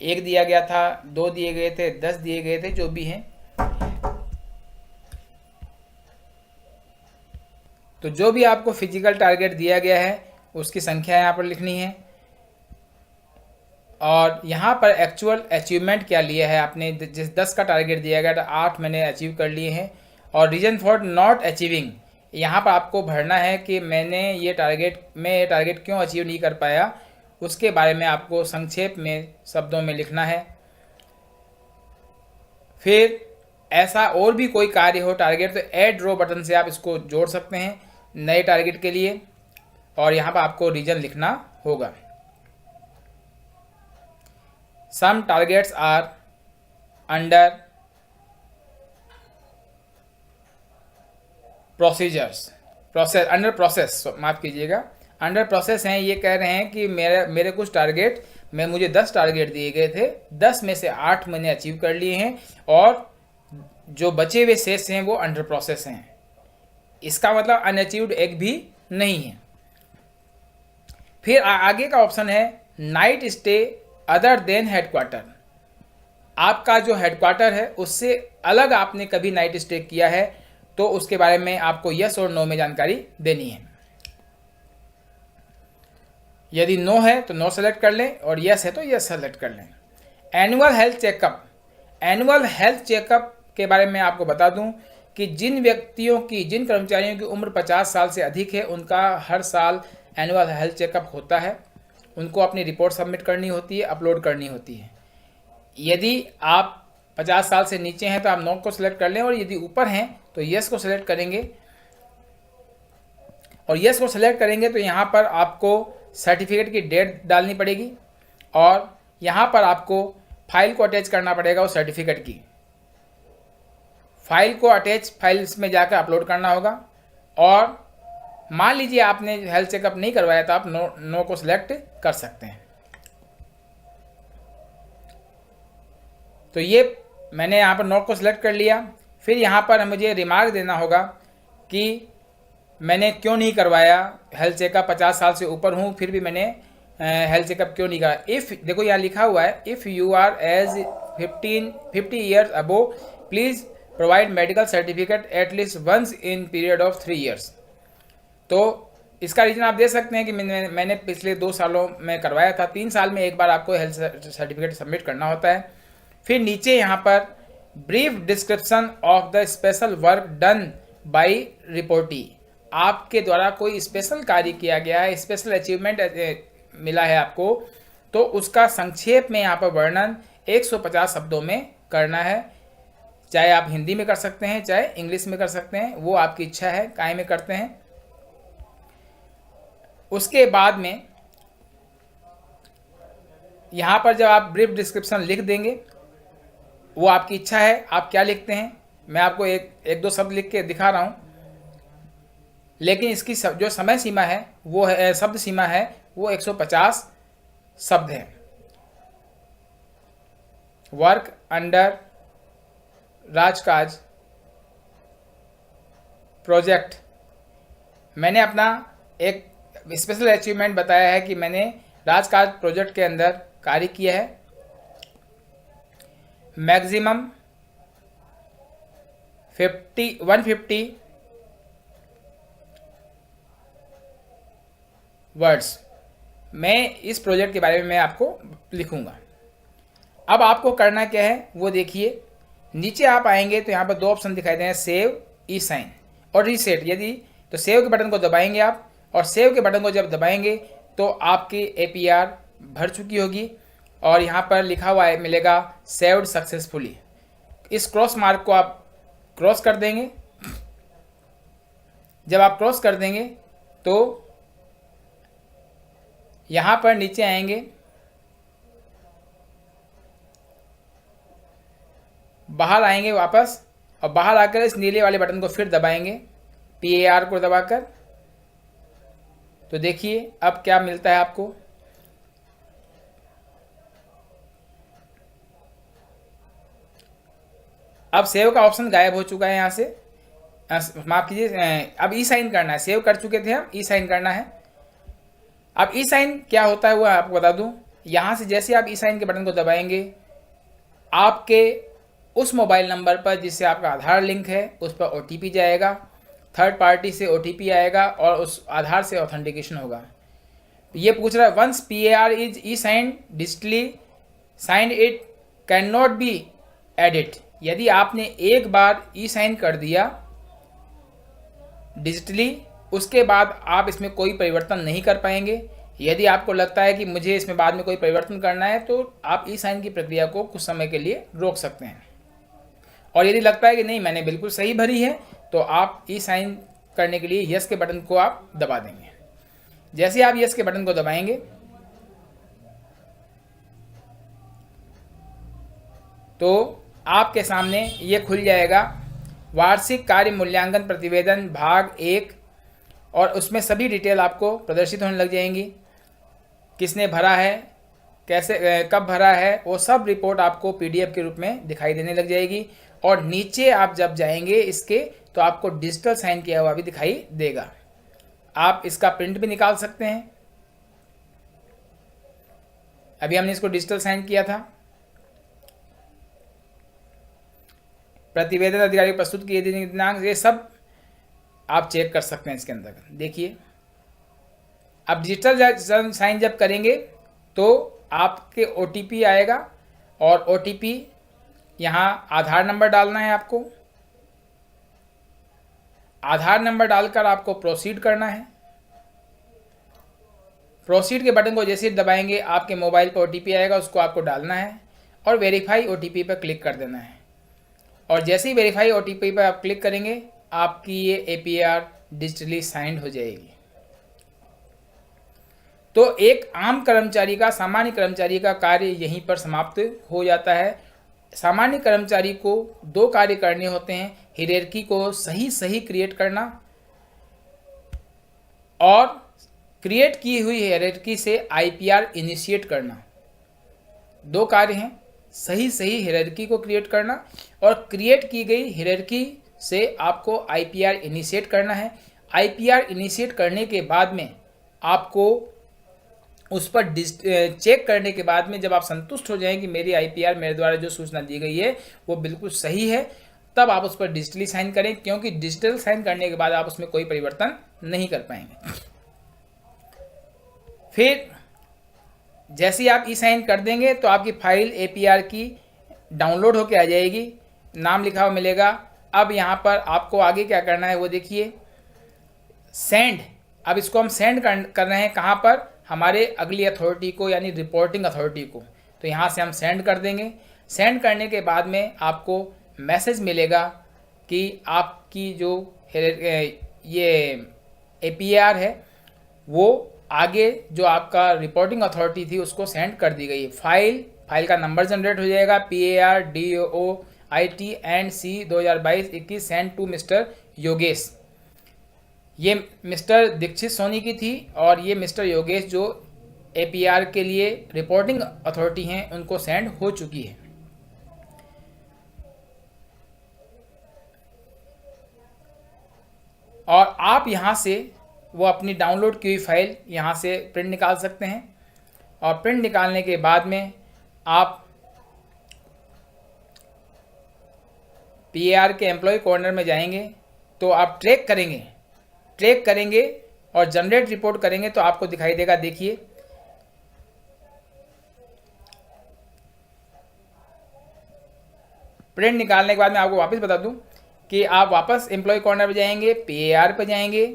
1 दिया गया था, 2 दिए गए थे, 10 दिए गए थे, जो भी हैं। तो जो भी आपको फिजिकल टारगेट दिया गया है उसकी संख्या यहाँ पर लिखनी है और यहाँ पर एक्चुअल अचीवमेंट क्या लिया है आपने। जिस 10 का टारगेट दिया गया था 8 मैंने अचीव कर लिए हैं। और रीजन फॉर नॉट अचीविंग, यहाँ पर आपको भरना है कि मैं ये टारगेट क्यों अचीव नहीं कर पाया, उसके बारे में आपको संक्षेप में शब्दों में लिखना है। फिर ऐसा और भी कोई कार्य हो टारगेट तो ऐड रो बटन से आप इसको जोड़ सकते हैं नए टारगेट के लिए और यहाँ पर आपको रीजन लिखना होगा। Some targets are under under process, माफ़ कीजिएगा, अंडर प्रोसेस हैं। ये कह रहे हैं कि मेरे कुछ टारगेट मुझे 10 टारगेट दिए गए थे, 10 में से 8 मैंने अचीव कर लिए हैं और जो बचे हुए शेष हैं वो अंडर प्रोसेस हैं। इसका मतलब अनअचीव्ड एक भी नहीं है। फिर आगे का ऑप्शन है night stay other than headquarter. आपका जो हेडक्वार्टर है उससे अलग आपने कभी नाइट स्टे किया है तो उसके बारे में आपको यस और नो में जानकारी देनी है। यदि नो है तो नो सेलेक्ट कर लें और यस है तो यस सेलेक्ट कर लें। Annual health checkup, annual health checkup के बारे में आपको बता दूं कि जिन कर्मचारियों की उम्र 50 साल से अधिक है उनका हर साल एनुअल हेल्थ चेकअप होता है। उनको अपनी रिपोर्ट सबमिट करनी होती है, अपलोड करनी होती है। यदि आप 50 साल से नीचे हैं तो आप नो को सिलेक्ट कर लें और यदि ऊपर हैं तो यस को सिलेक्ट करेंगे। और यस को सिलेक्ट करेंगे तो यहाँ पर आपको सर्टिफिकेट की डेट डालनी पड़ेगी और यहाँ पर आपको फाइल को अटैच करना पड़ेगा उस सर्टिफिकेट की। फाइल को अटैच फाइल्स में जाकर अपलोड करना होगा। और मान लीजिए आपने हेल्थ चेकअप नहीं करवाया तो आप नो को सिलेक्ट कर सकते हैं। तो ये मैंने यहाँ पर नो को सिलेक्ट कर लिया। फिर यहाँ पर मुझे रिमार्क देना होगा कि मैंने क्यों नहीं करवाया हेल्थ चेकअप, 50 साल से ऊपर हूँ फिर भी मैंने हेल्थ चेकअप क्यों नहीं करा। इफ़ देखो यहाँ लिखा हुआ है if you are age 50 years above please provide medical certificate at least once in period of 3 years. तो इसका रीज़न आप दे सकते हैं कि मैंने पिछले 2 सालों में करवाया था। 3 साल में एक बार आपको हेल्थ सर्टिफिकेट सबमिट करना होता है। फिर नीचे यहाँ पर brief description of the special work done by reportee, आपके द्वारा कोई स्पेशल कार्य किया गया है, स्पेशल अचीवमेंट मिला है आपको, तो उसका संक्षेप में यहाँ पर वर्णन 150 शब्दों में करना है। चाहे आप हिंदी में कर सकते हैं चाहे इंग्लिश में कर सकते हैं, वो आपकी इच्छा है काय में करते हैं। उसके बाद में यहाँ पर जब आप ब्रीफ डिस्क्रिप्शन लिख देंगे, वो आपकी इच्छा है आप क्या लिखते हैं। मैं आपको एक दो शब्द लिख के दिखा रहा हूँ, लेकिन इसकी जो समय सीमा है वो है, शब्द सीमा है वो 150 शब्द है। वर्क अंडर राजकाज प्रोजेक्ट, मैंने अपना एक स्पेशल अचीवमेंट बताया है कि मैंने राजकाज प्रोजेक्ट के अंदर कार्य किया है। मैक्सिमम 150 वर्ड्स मैं इस प्रोजेक्ट के बारे में मैं आपको लिखूंगा। अब आपको करना क्या है वो देखिए। नीचे आप आएंगे तो यहाँ पर 2 ऑप्शन दिखाई दे रहे हैं, सेव, ई साइन और रीसेट। यदि तो सेव के बटन को दबाएंगे आप, और सेव के बटन को जब दबाएंगे तो आपकी APR भर चुकी होगी और यहाँ पर लिखा हुआ है मिलेगा सेव्ड सक्सेसफुली। इस क्रॉस मार्क को आप क्रॉस कर देंगे। जब आप क्रॉस कर देंगे तो यहाँ पर नीचे आएंगे, बाहर आएंगे वापस, और बाहर आकर इस नीले वाले बटन को फिर दबाएंगे, PAR को दबाकर। तो देखिए अब क्या मिलता है आपको। अब सेव का ऑप्शन गायब हो चुका है यहाँ से, माफ कीजिए। अब ई साइन करना है, सेव कर चुके थे हम, ई साइन करना है। अब ई साइन क्या होता है वो आपको बता दूं। यहाँ से जैसे आप ई साइन के बटन को दबाएंगे, आपके उस मोबाइल नंबर पर जिससे आपका आधार लिंक है उस पर OTP जाएगा, थर्ड पार्टी से OTP आएगा और उस आधार से ऑथेंटिकेशन होगा। ये पूछ रहा है once PAR is e sign digitally signed it can not be edit. यदि आपने एक बार ई साइन कर दिया डिजिटली, उसके बाद आप इसमें कोई परिवर्तन नहीं कर पाएंगे। यदि आपको लगता है कि मुझे इसमें बाद में कोई परिवर्तन करना है तो आप ई साइन की प्रक्रिया को कुछ समय के लिए रोक सकते हैं। और यदि लगता है कि नहीं मैंने बिल्कुल सही भरी है तो आप ई साइन करने के लिए यस के बटन को आप दबा देंगे। जैसे आप यस के बटन को दबाएंगे तो आपके सामने ये खुल जाएगा वार्षिक कार्य मूल्यांकन प्रतिवेदन भाग 1, और उसमें सभी डिटेल आपको प्रदर्शित होने लग जाएंगी। किसने भरा है, कैसे, कब भरा है, वो सब रिपोर्ट आपको PDF के रूप में दिखाई देने लग जाएगी। और नीचे आप जब जाएंगे इसके तो आपको डिजिटल साइन किया हुआ भी दिखाई देगा। आप इसका प्रिंट भी निकाल सकते हैं। अभी हमने इसको डिजिटल साइन किया था। प्रतिवेदन अधिकारी प्रस्तुत किए दिनांक, ये सब आप चेक कर सकते हैं इसके अंदर। देखिए अब डिजिटल साइन जब करेंगे तो आपके OTP आएगा और OTP यहाँ आधार नंबर डालना है आपको। आधार नंबर डालकर आपको प्रोसीड करना है। प्रोसीड के बटन को जैसे ही दबाएंगे आपके मोबाइल पर OTP आएगा, उसको आपको डालना है और वेरीफाई OTP पर क्लिक कर देना है। और जैसे ही वेरीफाई OTP पर आप क्लिक करेंगे आपकी ये APR डिजिटली साइंड हो जाएगी। तो एक आम कर्मचारी का, सामान्य कर्मचारी का कार्य यहीं पर समाप्त हो जाता है। सामान्य कर्मचारी को 2 कार्य करने होते हैं, हायरार्की को सही क्रिएट करना और क्रिएट की हुई हायरार्की से IPR इनिशिएट करना। 2 कार्य हैं, सही हायरार्की को क्रिएट करना और क्रिएट की गई हायरार्की से आपको IPR इनिशिएट करना है। IPR इनिशिएट करने के बाद में आपको उस पर चेक करने के बाद में जब आप संतुष्ट हो जाएं कि मेरी IPR मेरे द्वारा जो सूचना दी गई है वो बिल्कुल सही है, तब आप उस पर डिजिटली साइन करें, क्योंकि डिजिटल साइन करने के बाद आप उसमें कोई परिवर्तन नहीं कर पाएंगे। फिर जैसे ही आप ई-साइन कर देंगे तो आपकी फाइल APR की डाउनलोड होके आ जाएगी, नाम लिखा हुआ मिलेगा। अब यहाँ पर आपको आगे क्या करना है वो देखिए, सेंड। अब इसको हम सेंड कर रहे हैं कहाँ पर, हमारे अगली अथॉरिटी को, यानी रिपोर्टिंग अथॉरिटी को। तो यहाँ से हम सेंड कर देंगे। सेंड करने के बाद में आपको मैसेज मिलेगा कि आपकी जो ये APR है वो आगे जो आपका रिपोर्टिंग अथॉरिटी थी उसको सेंड कर दी गई है। फाइल का नंबर जनरेट हो जाएगा PARDOITNC 2022-21 send to mister Yogesh. ये मिस्टर दीक्षित सोनी की थी और ये मिस्टर योगेश जो APR के लिए रिपोर्टिंग अथॉरिटी हैं उनको सेंड हो चुकी है। और आप यहाँ से वो अपनी डाउनलोड की हुई फाइल यहाँ से प्रिंट निकाल सकते हैं। और प्रिंट निकालने के बाद में आप PAR के एम्प्लॉय कॉर्नर में जाएंगे तो आप ट्रैक करेंगे और जनरेट रिपोर्ट करेंगे तो आपको दिखाई देगा। देखिए प्रिंट निकालने के बाद मैं आपको वापस बता दूं कि आप वापस एम्प्लॉय कॉर्नर पर जाएंगे, PAR पर जाएंगे।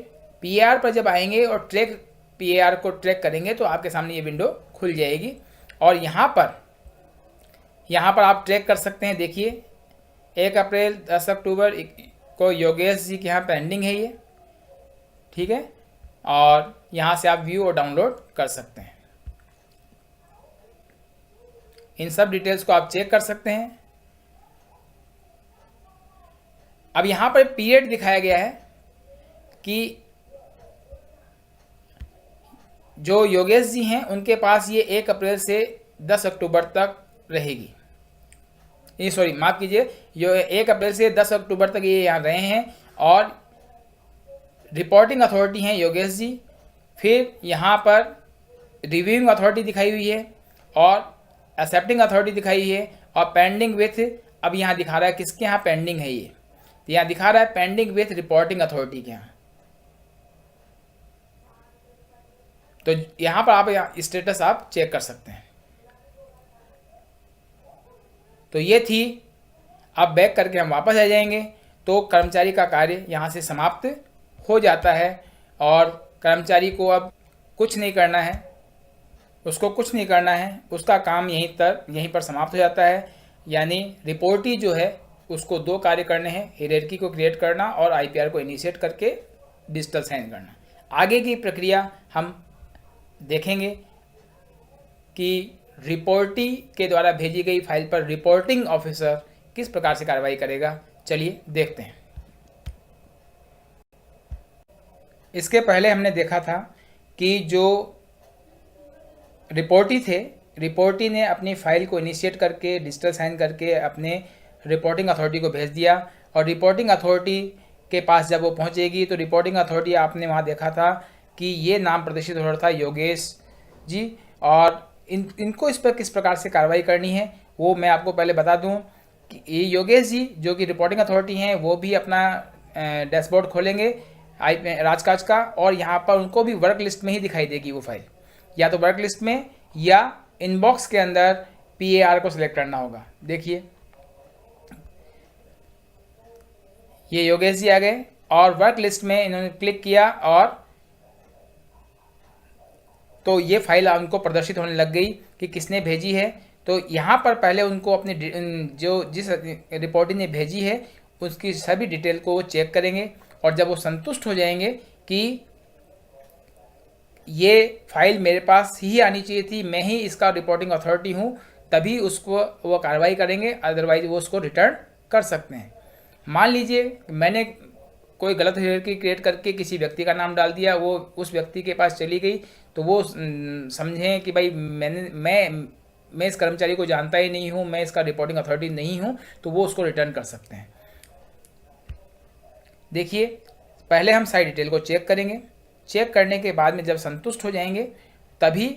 PAR पर जब आएंगे और PAR को ट्रैक करेंगे तो आपके सामने ये विंडो खुल जाएगी। और यहाँ पर आप ट्रैक कर सकते हैं। देखिए 1 अप्रैल 10 अक्टूबर को योगेश जी के यहाँ पेंडिंग है ये, ठीक है। और यहाँ से आप व्यू और डाउनलोड कर सकते हैं। इन सब डिटेल्स को आप चेक कर सकते हैं। अब यहाँ पर पीरियड दिखाया गया है कि जो योगेश जी हैं उनके पास ये 1 अप्रैल से 10 अक्टूबर तक रहेगी। ये सॉरी माफ़ कीजिए, जो 1 अप्रैल से 10 अक्टूबर तक ये यहाँ रहे हैं और रिपोर्टिंग अथॉरिटी हैं योगेश जी। फिर यहाँ पर रिव्यूइंग अथॉरिटी दिखाई हुई है और एक्सेप्टिंग अथॉरिटी दिखाई हुई है और पेंडिंग विथ, अब यहाँ दिखा रहा है किसके यहाँ पेंडिंग है ये, तो यहाँ दिखा रहा है पेंडिंग विथ रिपोर्टिंग अथॉरिटी के यहाँ। तो यहाँ पर आप स्टेटस आप चेक कर सकते हैं। तो ये थी, अब बैक करके हम वापस आ जाएंगे तो कर्मचारी का कार्य यहाँ से समाप्त हो जाता है और कर्मचारी को अब कुछ नहीं करना है, उसको कुछ नहीं करना है, उसका काम यहीं पर समाप्त हो जाता है। यानी रिपोर्टी जो है उसको 2 कार्य करने हैं, हायरार्की को क्रिएट करना और IPR को इनिशिएट करके डिजिटल साइन करना। आगे की प्रक्रिया हम देखेंगे कि रिपोर्टी के द्वारा भेजी गई फाइल पर रिपोर्टिंग ऑफिसर किस प्रकार से कार्रवाई करेगा। चलिए देखते हैं। इसके पहले हमने देखा था कि जो रिपोर्टी ने अपनी फाइल को इनिशिएट करके डिजिटल साइन करके अपने रिपोर्टिंग अथॉरिटी को भेज दिया और रिपोर्टिंग अथॉरिटी के पास जब वो पहुंचेगी तो रिपोर्टिंग अथॉरिटी, आपने वहाँ देखा था कि ये नाम प्रदर्शित हो रहा था योगेश जी, और इनको इस पर किस प्रकार से कार्रवाई करनी है वो मैं आपको पहले बता दूं कि ये योगेश जी जो कि रिपोर्टिंग अथॉरिटी हैं वो भी अपना डैशबोर्ड खोलेंगे राजकाज का, और यहाँ पर उनको भी वर्क लिस्ट में ही दिखाई देगी वो फाइल, या तो वर्क लिस्ट में या इनबॉक्स के अंदर PAR को सिलेक्ट करना होगा। देखिए ये योगेश जी आ गए और वर्क लिस्ट में इन्होंने क्लिक किया और तो ये फाइल उनको प्रदर्शित होने लग गई कि किसने भेजी है। तो यहाँ पर पहले उनको अपनी जिस रिपोर्टिंग ने भेजी है उसकी सभी डिटेल को वो चेक करेंगे, और जब वो संतुष्ट हो जाएंगे कि ये फाइल मेरे पास ही आनी चाहिए थी, मैं ही इसका रिपोर्टिंग अथॉरिटी हूँ, तभी उसको वो कार्रवाई करेंगे, अदरवाइज वो उसको रिटर्न कर सकते हैं। मान लीजिए मैंने कोई गलत हायरार्की क्रिएट करके किसी व्यक्ति का नाम डाल दिया, वो उस व्यक्ति के पास चली गई, तो वो समझें कि भाई मैं इस कर्मचारी को जानता ही नहीं हूँ, मैं इसका रिपोर्टिंग अथॉरिटी नहीं हूँ, तो वो उसको रिटर्न कर सकते हैं। देखिए पहले हम सारी डिटेल को चेक करेंगे, चेक करने के बाद में जब संतुष्ट हो जाएंगे तभी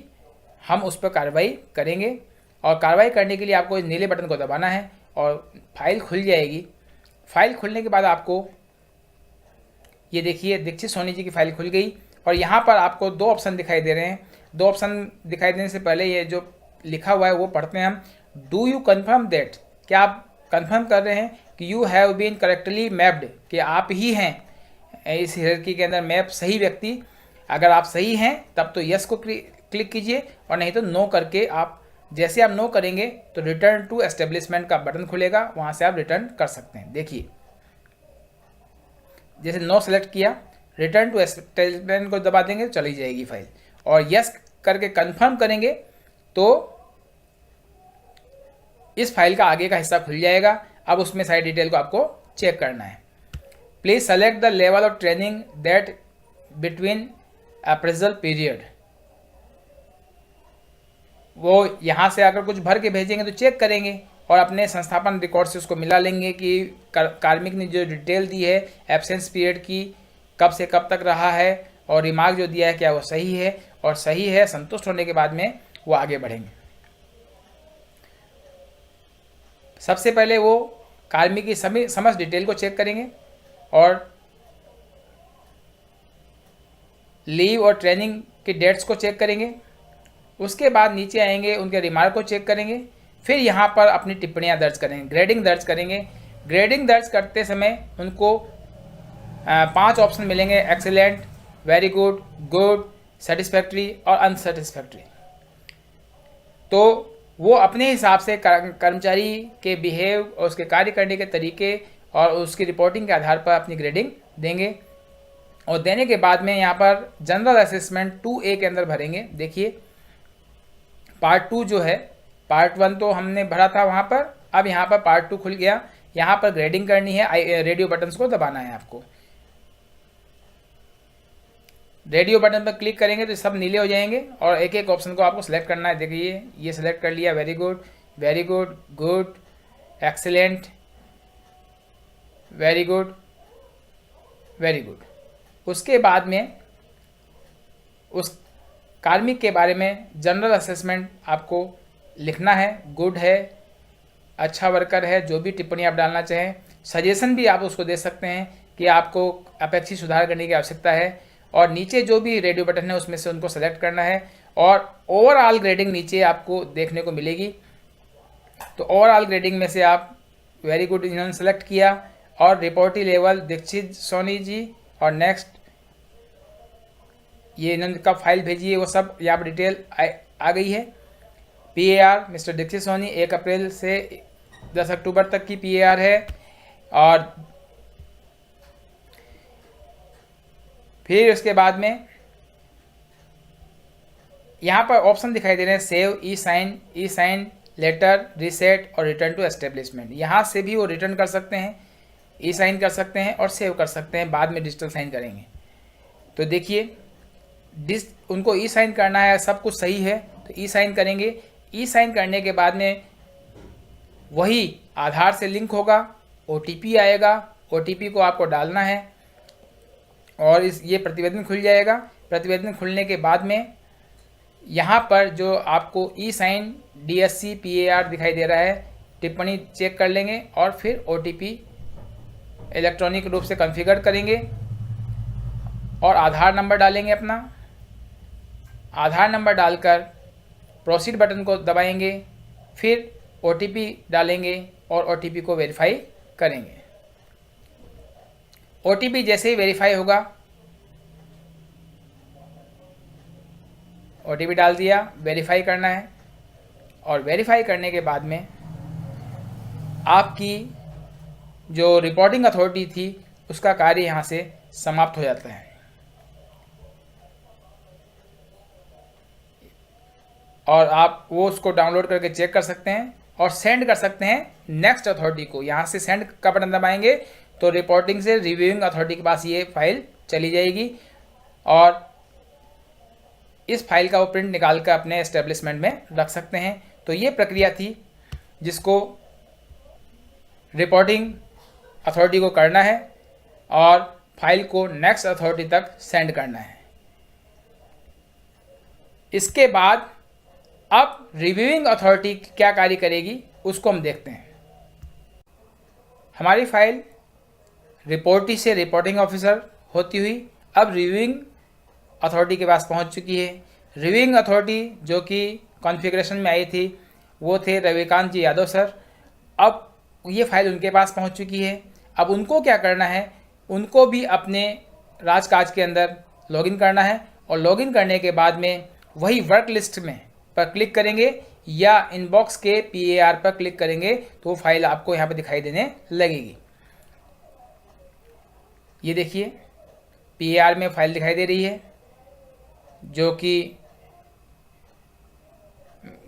हम उस पर कार्रवाई करेंगे, और कार्रवाई करने के लिए आपको नीले बटन को दबाना है और फाइल खुल जाएगी। फाइल खुलने के बाद आपको ये देखिए दीक्षित सोनी जी की फाइल खुल गई, और यहाँ पर आपको 2 ऑप्शन दिखाई दे रहे हैं। 2 ऑप्शन दिखाई देने से पहले ये जो लिखा हुआ है वो पढ़ते हैं हम। डू यू कन्फर्म दैट, क्या आप कन्फर्म कर रहे हैं कि you have been correctly mapped, कि आप ही हैं इस हायरार्की के अंदर मैप सही व्यक्ति। अगर आप सही हैं तब तो यस को क्लिक कीजिए, और नहीं तो नो करके आप जैसे आप नो करेंगे तो रिटर्न टू एस्टेब्लिशमेंट का बटन खुलेगा, वहाँ से आप रिटर्न कर सकते हैं। देखिए जैसे नो सेलेक्ट किया, रिटर्न टू एस्टेब्लिशमेंट को दबा देंगे तो चली जाएगी फाइल, और यस करके कंफर्म करेंगे तो इस फाइल का आगे का हिस्सा खुल जाएगा। अब उसमें सारी डिटेल को आपको चेक करना है। Please select the level of training that between appraisal period. वो यहाँ से अगर कुछ भर के भेजेंगे तो चेक करेंगे, और अपने संस्थापन रिकॉर्ड से उसको मिला लेंगे कि कार्मिक ने जो डिटेल दी है एब्सेंस पीरियड की, कब से कब तक रहा है, और रिमार्क जो दिया है क्या वो सही है, और सही है संतुष्ट होने के बाद में वो आगे बढ़ेंगे। सबसे पहले वो कार्मिक की समस्त डिटेल को चेक करेंगे, और लीव और ट्रेनिंग की डेट्स को चेक करेंगे। उसके बाद नीचे आएंगे, उनके रिमार्क को चेक करेंगे, फिर यहाँ पर अपनी टिप्पणियाँ दर्ज करेंगे, ग्रेडिंग दर्ज करेंगे। ग्रेडिंग दर्ज करते समय उनको 5 ऑप्शन मिलेंगे: excellent, very good, good, satisfactory और अनसेटिस्फैक्ट्री। तो वो अपने हिसाब से कर्मचारी के बिहेव और उसके कार्य करने के तरीके और उसकी रिपोर्टिंग के आधार पर अपनी ग्रेडिंग देंगे, और देने के बाद में यहाँ पर जनरल असेसमेंट 2A के अंदर भरेंगे। देखिए पार्ट 2 जो है, पार्ट 1 तो हमने भरा था वहाँ पर, अब यहाँ पर पार्ट 2 खुल गया। यहाँ पर ग्रेडिंग करनी है, रेडियो बटन्स को दबाना है आपको। रेडियो बटन पर क्लिक करेंगे तो सब नीले हो जाएंगे, और एक एक ऑप्शन को आपको सिलेक्ट करना है। देखिए ये सिलेक्ट कर लिया, very good, very good, good, excellent, very good, very good. उसके बाद में उस कार्मिक के बारे में जनरल असेसमेंट आपको लिखना है, गुड है, अच्छा वर्कर है, जो भी टिप्पणी आप डालना चाहें। सजेशन भी आप उसको दे सकते हैं कि आपको अपेक्षित सुधार करने की आवश्यकता है, और नीचे जो भी रेडियो बटन है उसमें से उनको सेलेक्ट करना है, और ओवरऑल ग्रेडिंग नीचे आपको देखने को मिलेगी। तो ओवरऑल ग्रेडिंग में से आप वेरी गुड इन्होंने सेलेक्ट किया, और रिपोर्टी लेवल दीक्षित सोनी जी, और नेक्स्ट ये इन्होंने कब फाइल भेजी है वो सब यहाँ पर डिटेल आ गई है। PAR मिस्टर दीक्षित सोनी 1 अप्रैल से 10 अक्टूबर तक की PAR है, और फिर उसके बाद में यहाँ पर ऑप्शन दिखाई दे रहे हैं: सेव, ई साइन लेटर, रीसेट और रिटर्न टू एस्टेब्लिशमेंट। यहाँ से भी वो रिटर्न कर सकते हैं, ई साइन कर सकते हैं और सेव कर सकते हैं, बाद में डिजिटल साइन करेंगे। तो देखिए उनको ई साइन करना है, सब कुछ सही है तो ई साइन करेंगे। ई साइन करने के बाद में वही आधार से लिंक होगा, OTP आएगा, OTP को आपको डालना है, और ये प्रतिवेदन खुल जाएगा। प्रतिवेदन खुलने के बाद में यहाँ पर जो आपको ई साइन DSC PAR दिखाई दे रहा है, टिप्पणी चेक कर लेंगे, और फिर OTP इलेक्ट्रॉनिक रूप से कॉन्फ़िगर करेंगे। और आधार नंबर डालेंगे अपना। आधार नंबर डालकर प्रोसीड बटन को दबाएंगे, फिर OTP डालेंगे और OTP को वेरीफाई करेंगे। OTP जैसे ही वेरीफाई होगा, OTP डाल दिया, वेरीफाई करना है और वेरीफाई करने के बाद में आपकी जो रिपोर्टिंग अथॉरिटी थी उसका कार्य यहाँ से समाप्त हो जाता है और आप वो उसको डाउनलोड करके चेक कर सकते हैं और सेंड कर सकते हैं नेक्स्ट अथॉरिटी को। यहाँ से सेंड का बटन दबाएंगे तो रिपोर्टिंग से रिव्यूइंग अथॉरिटी के पास ये फाइल चली जाएगी और इस फाइल का वो प्रिंट निकाल कर अपने एस्टेब्लिशमेंट में रख सकते हैं। तो ये प्रक्रिया थी जिसको रिपोर्टिंग अथॉरिटी को करना है और फाइल को नेक्स्ट अथॉरिटी तक सेंड करना है। इसके बाद अब रिव्यूइंग अथॉरिटी क्या कार्य करेगी उसको हम देखते हैं। हमारी फाइल रिपोर्टी से रिपोर्टिंग ऑफिसर होती हुई अब रिव्यूइंग अथॉरिटी के पास पहुंच चुकी है। रिव्यूइंग अथॉरिटी जो कि कॉन्फ़िगरेशन में आई थी वो थे रविकांत जी यादव सर। अब ये फाइल उनके पास पहुंच चुकी है। अब उनको क्या करना है, उनको भी अपने राजकाज के अंदर लॉगिन करना है और लॉगिन करने के बाद में वही वर्क लिस्ट में पर क्लिक करेंगे या इनबॉक्स के PAR पर क्लिक करेंगे तो वो फाइल आपको यहाँ पे दिखाई देने लगेगी। ये देखिए PAR में फाइल दिखाई दे रही है जो कि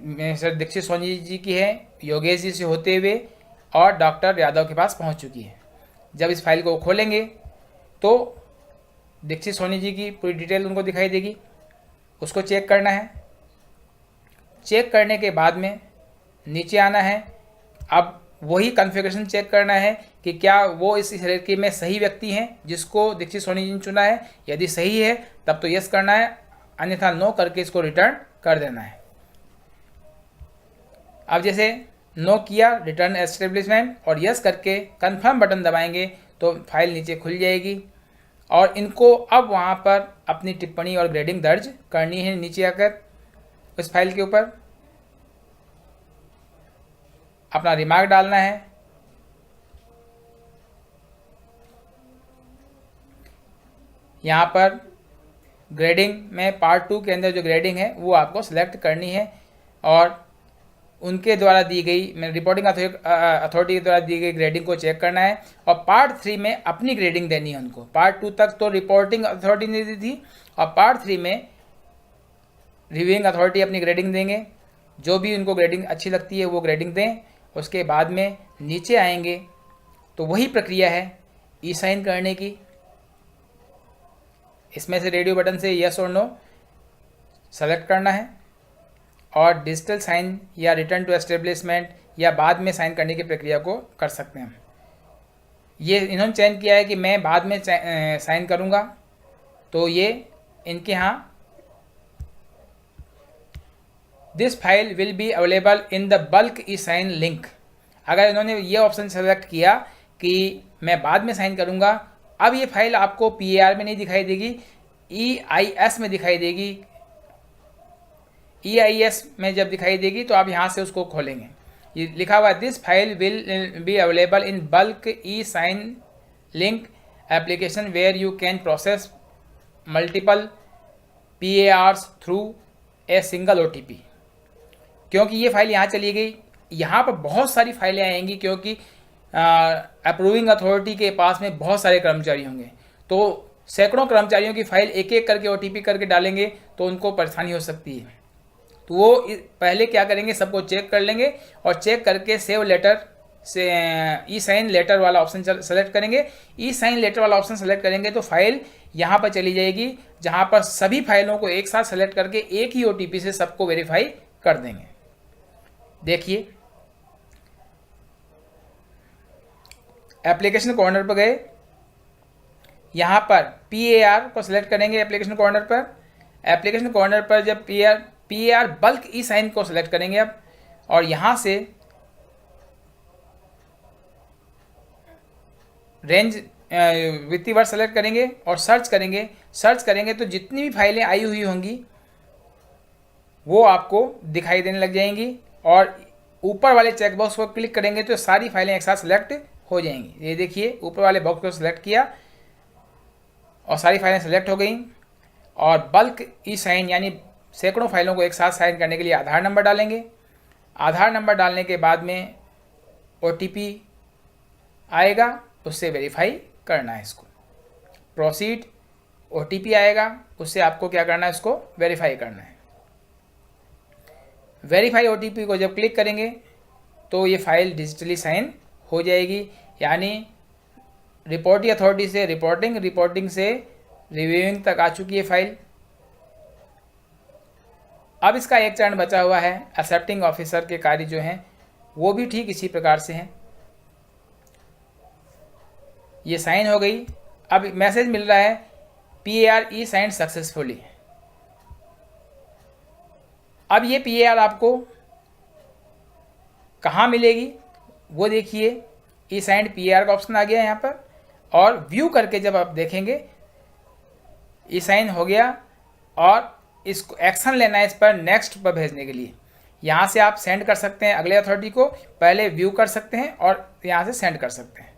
मिस्टर दीक्षित सोनी जी की है, योगेश जी से होते हुए और डॉक्टर यादव के पास पहुंच चुकी है। जब इस फाइल को खोलेंगे तो दीक्षित सोनी जी की पूरी डिटेल उनको दिखाई देगी, उसको चेक करना है। चेक करने के बाद में नीचे आना है। अब वही कॉन्फ़िगरेशन चेक करना है कि क्या वो इस हायरार्की में सही व्यक्ति हैं जिसको दीक्षित सोनी जी ने चुना है। यदि सही है तब तो यस करना है, अन्यथा नो करके इसको रिटर्न कर देना है। अब जैसे नो किया, रिटर्न एस्टेब्लिशमेंट और यस करके कंफर्म बटन दबाएंगे तो फाइल नीचे खुल जाएगी और इनको अब वहाँ पर अपनी टिप्पणी और ग्रेडिंग दर्ज करनी है। नीचे आकर इस फाइल के ऊपर अपना रिमार्क डालना है। यहाँ पर ग्रेडिंग में पार्ट 2 के अंदर जो ग्रेडिंग है वो आपको सिलेक्ट करनी है और उनके द्वारा दी गई रिपोर्टिंग अथॉरिटी के द्वारा दी गई ग्रेडिंग को चेक करना है और पार्ट 3 में अपनी ग्रेडिंग देनी है उनको। पार्ट 2 तक तो रिपोर्टिंग अथॉरिटी ने दी थी और पार्ट 3 में रिव्यूइंग अथॉरिटी अपनी ग्रेडिंग देंगे। जो भी उनको ग्रेडिंग अच्छी लगती है वो ग्रेडिंग दें। उसके बाद में नीचे आएंगे तो वही प्रक्रिया है E-साइन करने की। इसमें से रेडियो बटन से यस और नो सेलेक्ट करना है और डिजिटल साइन या रिटर्न टू एस्टेब्लिशमेंट या बाद में साइन करने की प्रक्रिया को कर सकते हैं। ये इन्होंने चयन किया है कि मैं बाद में साइन करूँगा, तो ये इनके यहाँ this file will be available in the bulk e sign link. अगर इन्होंने ये ऑप्शन सेलेक्ट किया कि मैं बाद में साइन करूँगा, अब ये फाइल आपको PAR में नहीं दिखाई देगी, EIS में दिखाई देगी। EIS में जब दिखाई देगी तो आप यहाँ से उसको खोलेंगे। ये लिखा हुआ है this file will be available in bulk e sign link application where you can process multiple PARs through a single OTP। क्योंकि ये फाइल यहाँ चली गई, यहाँ पर बहुत सारी फाइलें आएंगी क्योंकि अप्रूविंग अथॉरिटी के पास में बहुत सारे कर्मचारी होंगे, तो सैकड़ों कर्मचारियों की फाइल एक एक करके OTP करके डालेंगे तो उनको परेशानी हो सकती है। तो वो पहले क्या करेंगे, सबको चेक कर लेंगे और चेक करके सेव लेटर से E-साइन लेटर वाला ऑप्शन सेलेक्ट करेंगे। E-साइन लेटर वाला ऑप्शन सेलेक्ट करेंगे तो फाइल यहाँ पर चली जाएगी, जहाँ पर सभी फाइलों को एक साथ सेलेक्ट करके एक ही OTP से सबको वेरीफाई कर देंगे। देखिए एप्लीकेशन कॉर्नर पर गए, यहाँ पर PAR को सिलेक्ट करेंगे। एप्लीकेशन कॉर्नर पर जब PAR बल्क E-साइन को सिलेक्ट करेंगे अब, और यहाँ से रेंज वित्तीय वर्ष सेलेक्ट करेंगे और सर्च करेंगे तो जितनी भी फाइलें आई हुई होंगी वो आपको दिखाई देने लग जाएंगी, और ऊपर वाले चेकबॉक्स को क्लिक करेंगे तो सारी फाइलें एक साथ सेलेक्ट हो जाएंगी। ये देखिए, ऊपर वाले बॉक्स को सिलेक्ट किया और सारी फाइलें सेलेक्ट हो गई। और बल्क ई साइन यानी सैकड़ों फाइलों को एक साथ साइन करने के लिए आधार नंबर डालेंगे। आधार नंबर डालने के बाद में OTP आएगा, उससे वेरीफाई करना है इसको। प्रोसीड, OTP आएगा, उससे आपको क्या करना है, इसको वेरीफाई करना है। वेरीफाई OTP को जब क्लिक करेंगे तो ये फाइल डिजिटली साइन हो जाएगी, यानी रिपोर्टिंग अथॉरिटी से रिपोर्टिंग से रिव्यूइंग तक आ चुकी है फाइल। अब इसका एक चरण बचा हुआ है, एक्सेप्टिंग ऑफिसर के कार्य जो हैं वो भी ठीक इसी प्रकार से हैं। ये साइन हो गई। अब मैसेज मिल रहा है PAR ई साइन सक्सेसफुली। अब ये PAR आपको कहाँ मिलेगी वो देखिए, ई साइन PAR का ऑप्शन आ गया यहाँ पर, और व्यू करके जब आप देखेंगे ई साइन हो गया, और इसको एक्शन लेना है इस पर नेक्स्ट पर भेजने के लिए। यहाँ से आप सेंड कर सकते हैं अगले अथॉरिटी को, पहले व्यू कर सकते हैं और यहाँ से सेंड कर सकते हैं।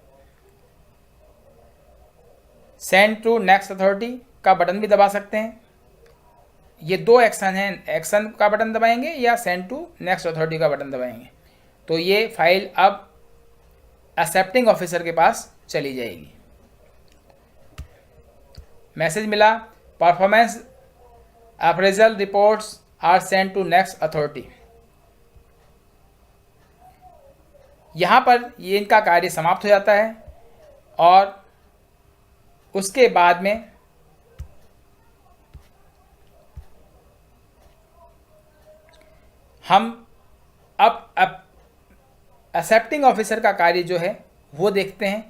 सेंड टू नेक्स्ट अथॉरिटी का बटन भी दबा सकते हैं। ये दो एक्शन हैं, एक्शन का बटन दबाएंगे या सेंड टू नेक्स्ट अथॉरिटी का बटन दबाएंगे, तो ये फाइल अब एक्सेप्टिंग ऑफिसर के पास चली जाएगी। मैसेज मिला, performance appraisal reports are send to next authority. यहाँ पर ये इनका कार्य समाप्त हो जाता है, और उसके बाद में हम अब एक्सेप्टिंग ऑफिसर का कार्य जो है वो देखते हैं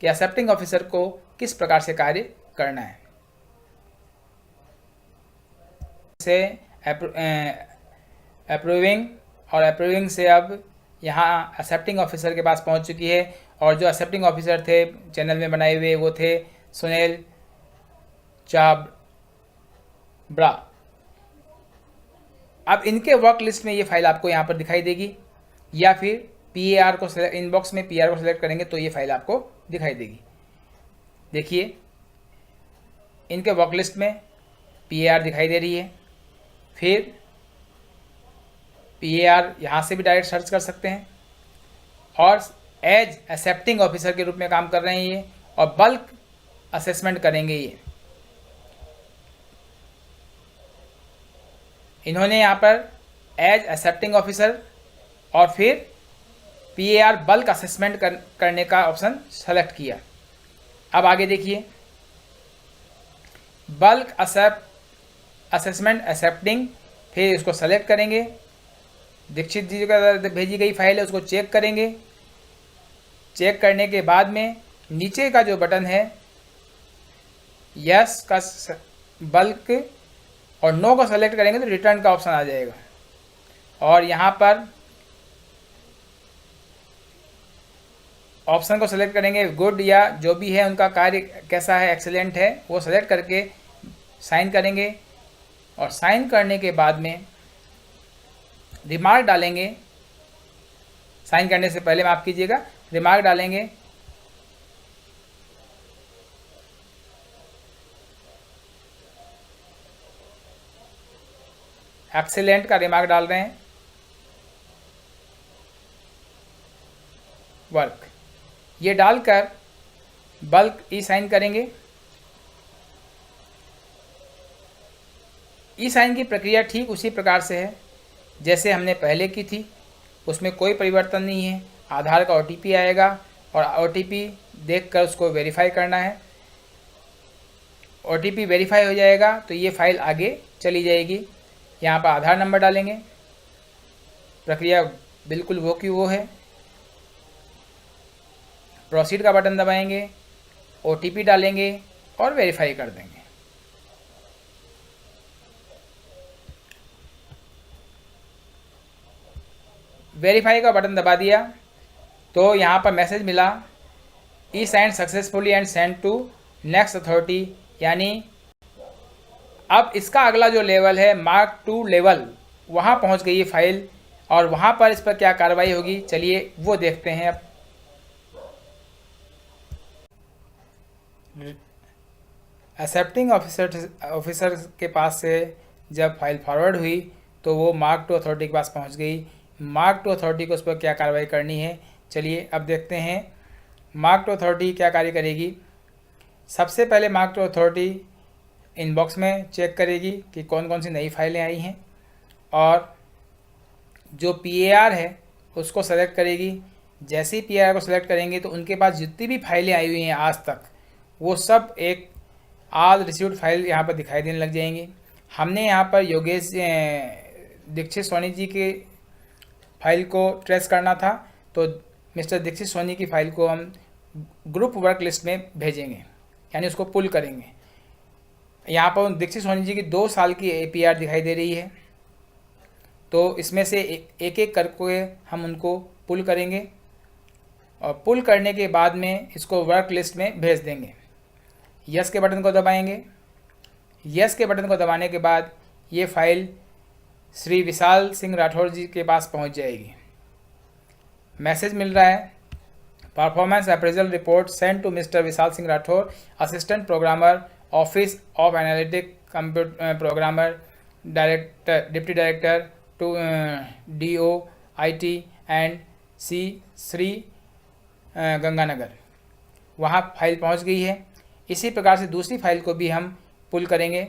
कि एक्सेप्टिंग ऑफिसर को किस प्रकार से कार्य करना है। से अप्रूविंग, और अप्रूविंग से अब यहाँ एक्सेप्टिंग ऑफिसर के पास पहुँच चुकी है, और जो एक्सेप्टिंग ऑफिसर थे चैनल में बनाए हुए वो थे सुनील चाबड़ा। अब इनके वर्क लिस्ट में ये फाइल आपको यहाँ पर दिखाई देगी, या फिर PAR को इनबॉक्स में PAR को सिलेक्ट करेंगे तो ये फाइल आपको दिखाई देगी। देखिए, इनके वर्क लिस्ट में PAR दिखाई दे रही है। फिर PAR यहाँ से भी डायरेक्ट सर्च कर सकते हैं, और एज एक्सेप्टिंग ऑफिसर के रूप में काम कर रहे हैं ये, और बल्क असेसमेंट करेंगे ये। इन्होंने यहाँ पर एज एक्सेप्टिंग ऑफिसर और फिर PAR बल्क असेसमेंट करने का ऑप्शन सेलेक्ट किया। अब आगे देखिए, बल्क असेसमेंट एक्सेप्टिंग, फिर उसको सेलेक्ट करेंगे। दीक्षित जी का भेजी गई फाइल है उसको चेक करेंगे। चेक करने के बाद में नीचे का जो बटन है यस का बल्क और नो को सेलेक्ट करेंगे तो रिटर्न का ऑप्शन आ जाएगा, और यहाँ पर ऑप्शन को सेलेक्ट करेंगे, गुड या जो भी है उनका कार्य कैसा है, एक्सीलेंट है, वो सेलेक्ट करके साइन करेंगे। और साइन करने के बाद में रिमार्क डालेंगे। साइन करने से पहले माफ़ कीजिएगा, रिमार्क डालेंगे। एक्सीलेंट का रिमार्क डाल रहे हैं, वर्क, ये डालकर बल्क ई साइन करेंगे। ई साइन की प्रक्रिया ठीक उसी प्रकार से है जैसे हमने पहले की थी, उसमें कोई परिवर्तन नहीं है। आधार का OTP आएगा और OTP देखकर उसको वेरीफाई करना है। OTP वेरीफाई हो जाएगा तो ये फाइल आगे चली जाएगी। यहाँ पर आधार नंबर डालेंगे, प्रक्रिया बिल्कुल वो की वो है। प्रोसीड का बटन दबाएंगे, OTP डालेंगे और वेरीफाई कर देंगे। वेरीफाई का बटन दबा दिया तो यहाँ पर मैसेज मिला, e signed successfully and send to next authority, यानी अब इसका अगला जो लेवल है मार्क 2 लेवल, वहाँ पहुँच गई है फाइल और वहाँ पर इस पर क्या कार्रवाई होगी चलिए वो देखते हैं। अब एक्सेप्टिंग ऑफिसर के पास से जब फाइल फॉरवर्ड हुई तो वो मार्क 2 अथॉरिटी के पास पहुंच गई। मार्क 2 अथॉरिटी को उस पर क्या कार्रवाई करनी है चलिए अब देखते हैं। मार्क 2 अथॉरिटी क्या कार्य करेगी। सबसे पहले मार्क 2 अथॉरिटी इनबॉक्स में चेक करेगी कि कौन कौन सी नई फाइलें आई हैं और जो PAR है उसको सेलेक्ट करेगी। जैसे ही PAR को सेलेक्ट करेंगे तो उनके पास जितनी भी फाइलें आई हुई हैं आज तक वो सब एक आज रिसीव्ड फाइल यहाँ पर दिखाई देने लग जाएंगी। हमने यहाँ पर योगेश दीक्षित सोनी जी के फाइल को ट्रेस करना था तो मिस्टर दीक्षित सोनी की फाइल को हम ग्रुप वर्क लिस्ट में भेजेंगे, यानी उसको पुल करेंगे। यहाँ पर दीक्षित सोनी जी की 2 साल की APR दिखाई दे रही है तो इसमें से एक एक करके हम उनको पुल करेंगे और पुल करने के बाद में इसको वर्क लिस्ट में भेज देंगे। यस के बटन को दबाएंगे। यस के बटन को दबाने के बाद ये फाइल श्री विशाल सिंह राठौर जी के पास पहुंच जाएगी। मैसेज मिल रहा है, performance appraisal report send to mister Vishal Singh Rathore, assistant programmer, office of analytic computer programmer, director, deputy director to DOIT and C Shri Ganganagar. वहाँ फाइल पहुँच गई है। इसी प्रकार से दूसरी फाइल को भी हम पुल करेंगे।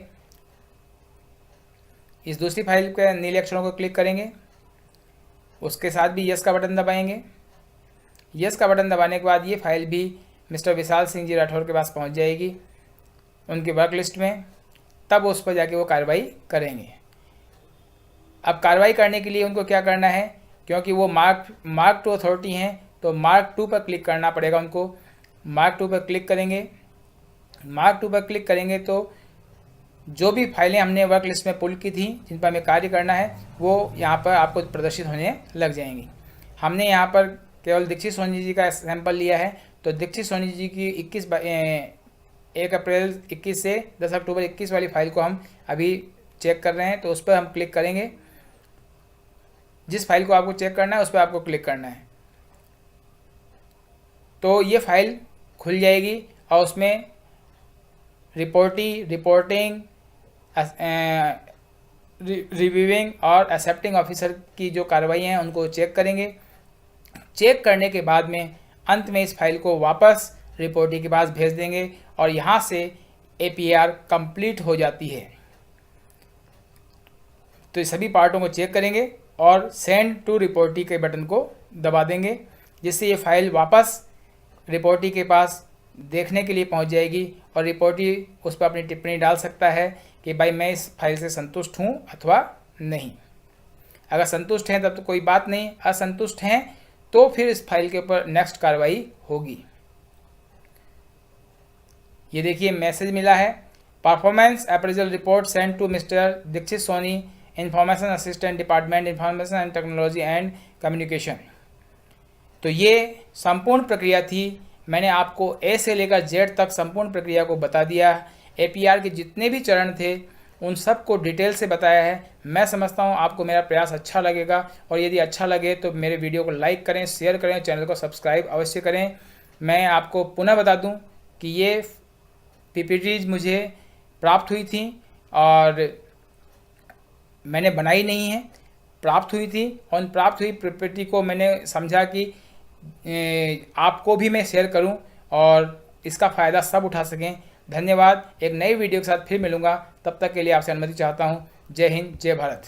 इस दूसरी फाइल के नीले अक्षरों को क्लिक करेंगे, उसके साथ भी यस का बटन दबाएंगे। यस का बटन दबाने के बाद ये फाइल भी मिस्टर विशाल सिंह जी राठौर के पास पहुंच जाएगी उनकी वर्क लिस्ट में, तब उस पर जाके वो कार्रवाई करेंगे। अब कार्रवाई करने के लिए उनको क्या करना है, क्योंकि वो मार्क 2 अथॉरिटी हैं तो मार्क 2 पर क्लिक करना पड़ेगा उनको। मार्क 2 पर क्लिक करेंगे। मार्क 2 पर क्लिक करेंगे तो जो भी फाइलें हमने वर्क लिस्ट में पुल की थी जिन पर हमें कार्य करना है वो यहाँ पर आपको प्रदर्शित होने लग जाएंगी। हमने यहाँ पर केवल दीक्षित सोनी जी का सैंपल लिया है तो दीक्षित सोनी जी की 1 अप्रैल 21 से 10 अक्टूबर 21 वाली फाइल को हम अभी चेक कर रहे हैं तो उस पर हम क्लिक करेंगे। जिस फाइल को आपको चेक करना है उस पर आपको क्लिक करना है तो ये फाइल खुल जाएगी और उसमें रिपोर्टिंग, रिव्यूइंग और एक्सेप्टिंग ऑफिसर की जो कार्रवाई हैं उनको चेक करेंगे। चेक करने के बाद में अंत में इस फाइल को वापस रिपोर्टिंग के पास भेज देंगे और यहाँ से APR कंप्लीट हो जाती है। तो इस सभी पार्टों को चेक करेंगे और सेंड टू रिपोर्टी के बटन को दबा देंगे, जिससे ये फाइल वापस रिपोर्टी के पास देखने के लिए पहुंच जाएगी और रिपोर्टी उस पर अपनी टिप्पणी डाल सकता है कि भाई मैं इस फाइल से संतुष्ट हूं अथवा नहीं। अगर संतुष्ट हैं तब तो कोई बात नहीं, असंतुष्ट हैं तो फिर इस फाइल के ऊपर नेक्स्ट कार्रवाई होगी। ये देखिए मैसेज मिला है, performance appraisal report send to mister Dikshit Soni, information assistant department information and technology and communication. तो ये संपूर्ण प्रक्रिया थी। मैंने आपको A से लेकर Z तक संपूर्ण प्रक्रिया को बता दिया। APR के जितने भी चरण थे उन सब को डिटेल से बताया है। मैं समझता हूँ आपको मेरा प्रयास अच्छा लगेगा और यदि अच्छा लगे तो मेरे वीडियो को लाइक करें, शेयर करें, चैनल को सब्सक्राइब अवश्य करें। मैं आपको पुनः बता दूं कि ये PPTs मुझे प्राप्त हुई थी और मैंने बनाई नहीं है, प्राप्त हुई थी और उन प्राप्त हुई PPT को मैंने समझा कि आपको भी मैं शेयर करूं और इसका फ़ायदा सब उठा सकें। धन्यवाद। एक नई वीडियो के साथ फिर मिलूंगा, तब तक के लिए आपसे अनुमति चाहता हूं। जय हिंद, जय भारत।